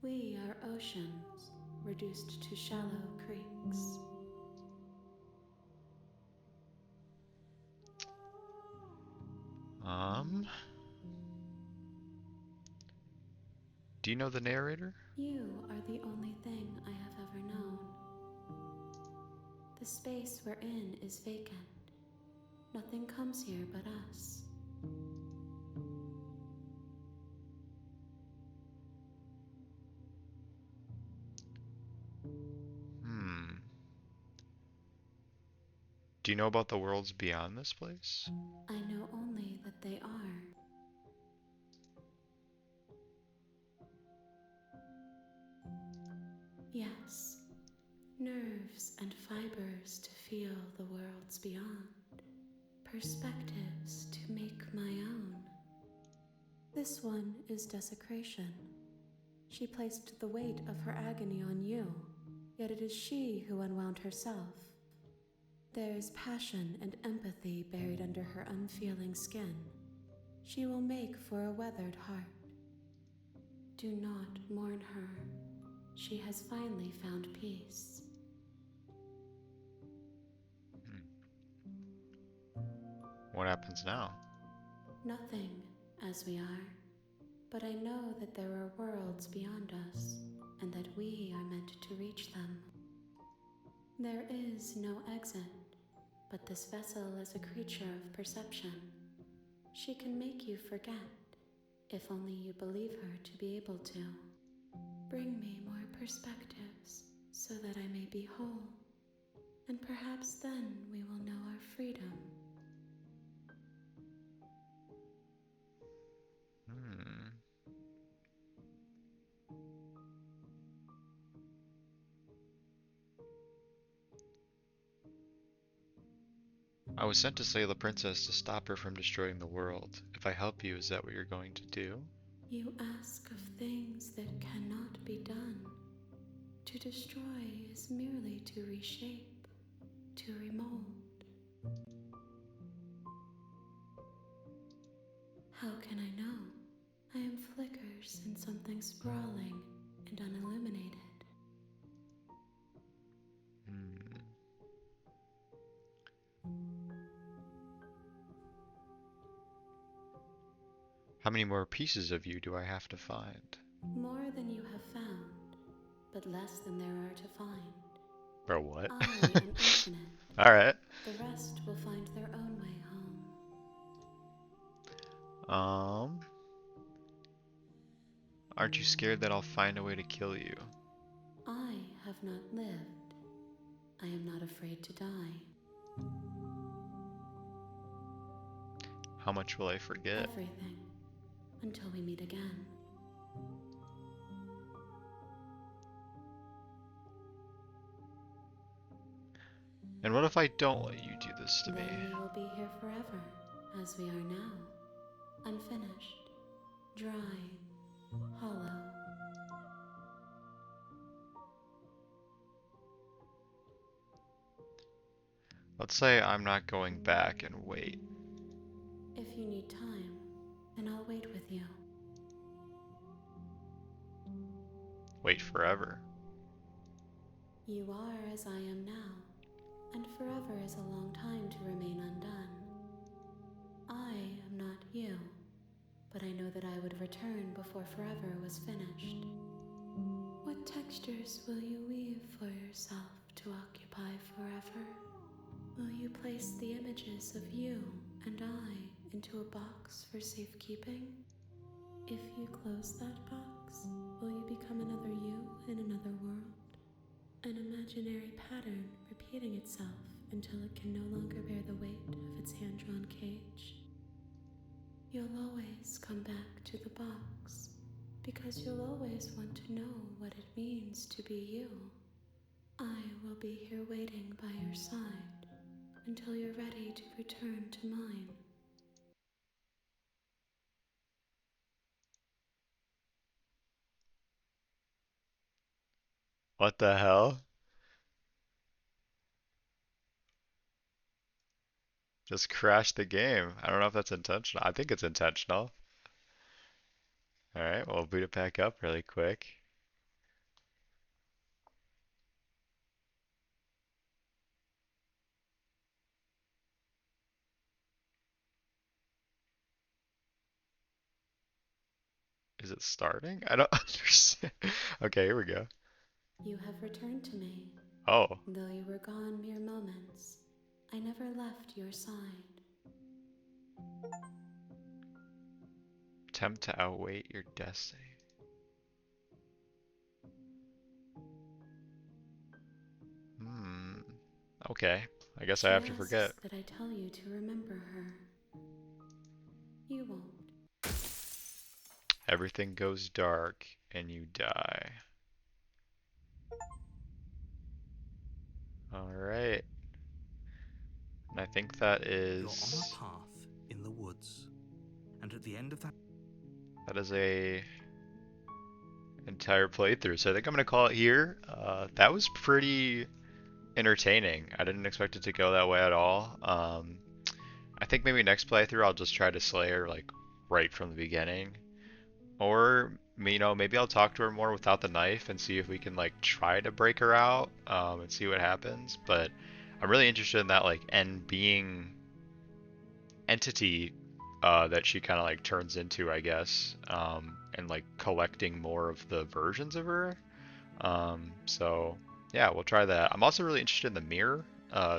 We are oceans, reduced to shallow creeks. Do you know the narrator? You are the only thing I have ever known. The space we're in is vacant. Nothing comes here but us. Do you know about the worlds beyond this place? I know only that they are. Yes, nerves and fibers to feel the worlds beyond, perspectives to make my own. This one is desecration. She placed the weight of her agony on you, yet it is she who unwound herself. There's passion and empathy buried under her unfeeling skin. She will make for a weathered heart. Do not mourn her. She has finally found peace. What happens now? Nothing, as we are. But I know that there are worlds beyond us, and that we are meant to reach them. There is no exit, but this vessel is a creature of perception. She can make you forget, if only you believe her to be able to. Bring me more perspectives, so that I may be whole, and perhaps then we will know our freedom. I was sent to slay the princess to stop her from destroying the world. If I help you, is that what you're going to do? You ask of things that cannot be done. To destroy is merely to reshape, to remold. How can I know? I am flickers in something sprawling and unilluminated. How many more pieces of you do I have to find? More than you have found, but less than there are to find. Bro, what? I am infinite. Alright. The rest will find their own way home. Aren't you scared that I'll find a way to kill you? I have not lived. I am not afraid to die. How much will I forget? Everything. Until we meet again. And what if I don't let you do this to me? Then we will be here forever, as we are now. Unfinished, dry, hollow. Let's say I'm not going back and wait. If you need time, then I'll wait with you. Wait forever. You are as I am now, and forever is a long time to remain undone. I am not you, but I know that I would return before forever was finished. What textures will you weave for yourself to occupy forever? Will you place the images of you and I into a box for safekeeping? If you close that box, will you become another you in another world? An imaginary pattern repeating itself until it can no longer bear the weight of its hand-drawn cage. You'll always come back to the box, because you'll always want to know what it means to be you. I will be here waiting by your side until you're ready to return to mine. What the hell? Just crashed the game. I don't know if that's intentional. I think it's intentional. All right, we'll boot it back up really quick. Is it starting? I don't understand. Okay, here we go. You have returned to me. Oh, Though you were gone mere moments, I never left your side. attempt to outweight your destiny. Hmm. Okay. I guess She I have to forget. asks that I tell you to remember her. You won't. Everything goes dark and you die. Alright. And I think that You're on is a path in the woods, and at the end of that, a entire playthrough. So I think I'm gonna call it here. That was pretty entertaining. I didn't expect it to go that way at all. I think maybe next playthrough I'll just try to slay her like right from the beginning. Or, maybe I'll talk to her more without the knife and see if we can like try to break her out, and see what happens. But I'm really interested in that like end being entity, that she kind of like turns into, I guess, and like collecting more of the versions of her. So yeah, we'll try that. I'm also really interested in the mirror,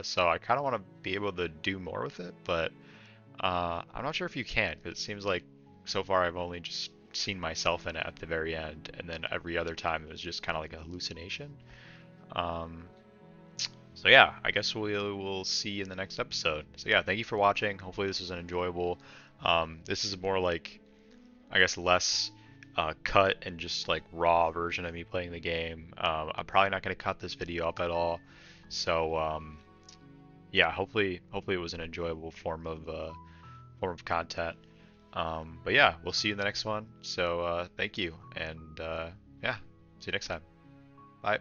so I kind of want to be able to do more with it, but I'm not sure if you can, because it seems like so far I've only just seen myself in it at the very end, and then every other time it was just kind of like a hallucination. Um, so yeah, I guess we will see in the next episode. So yeah, thank you for watching. Hopefully this was an enjoyable. This is more like, I guess, less cut and just like raw version of me playing the game. I'm probably not going to cut this video up at all. So yeah, hopefully it was an enjoyable form of content. But yeah, we'll see you in the next one. So thank you, and yeah, see you next time. Bye.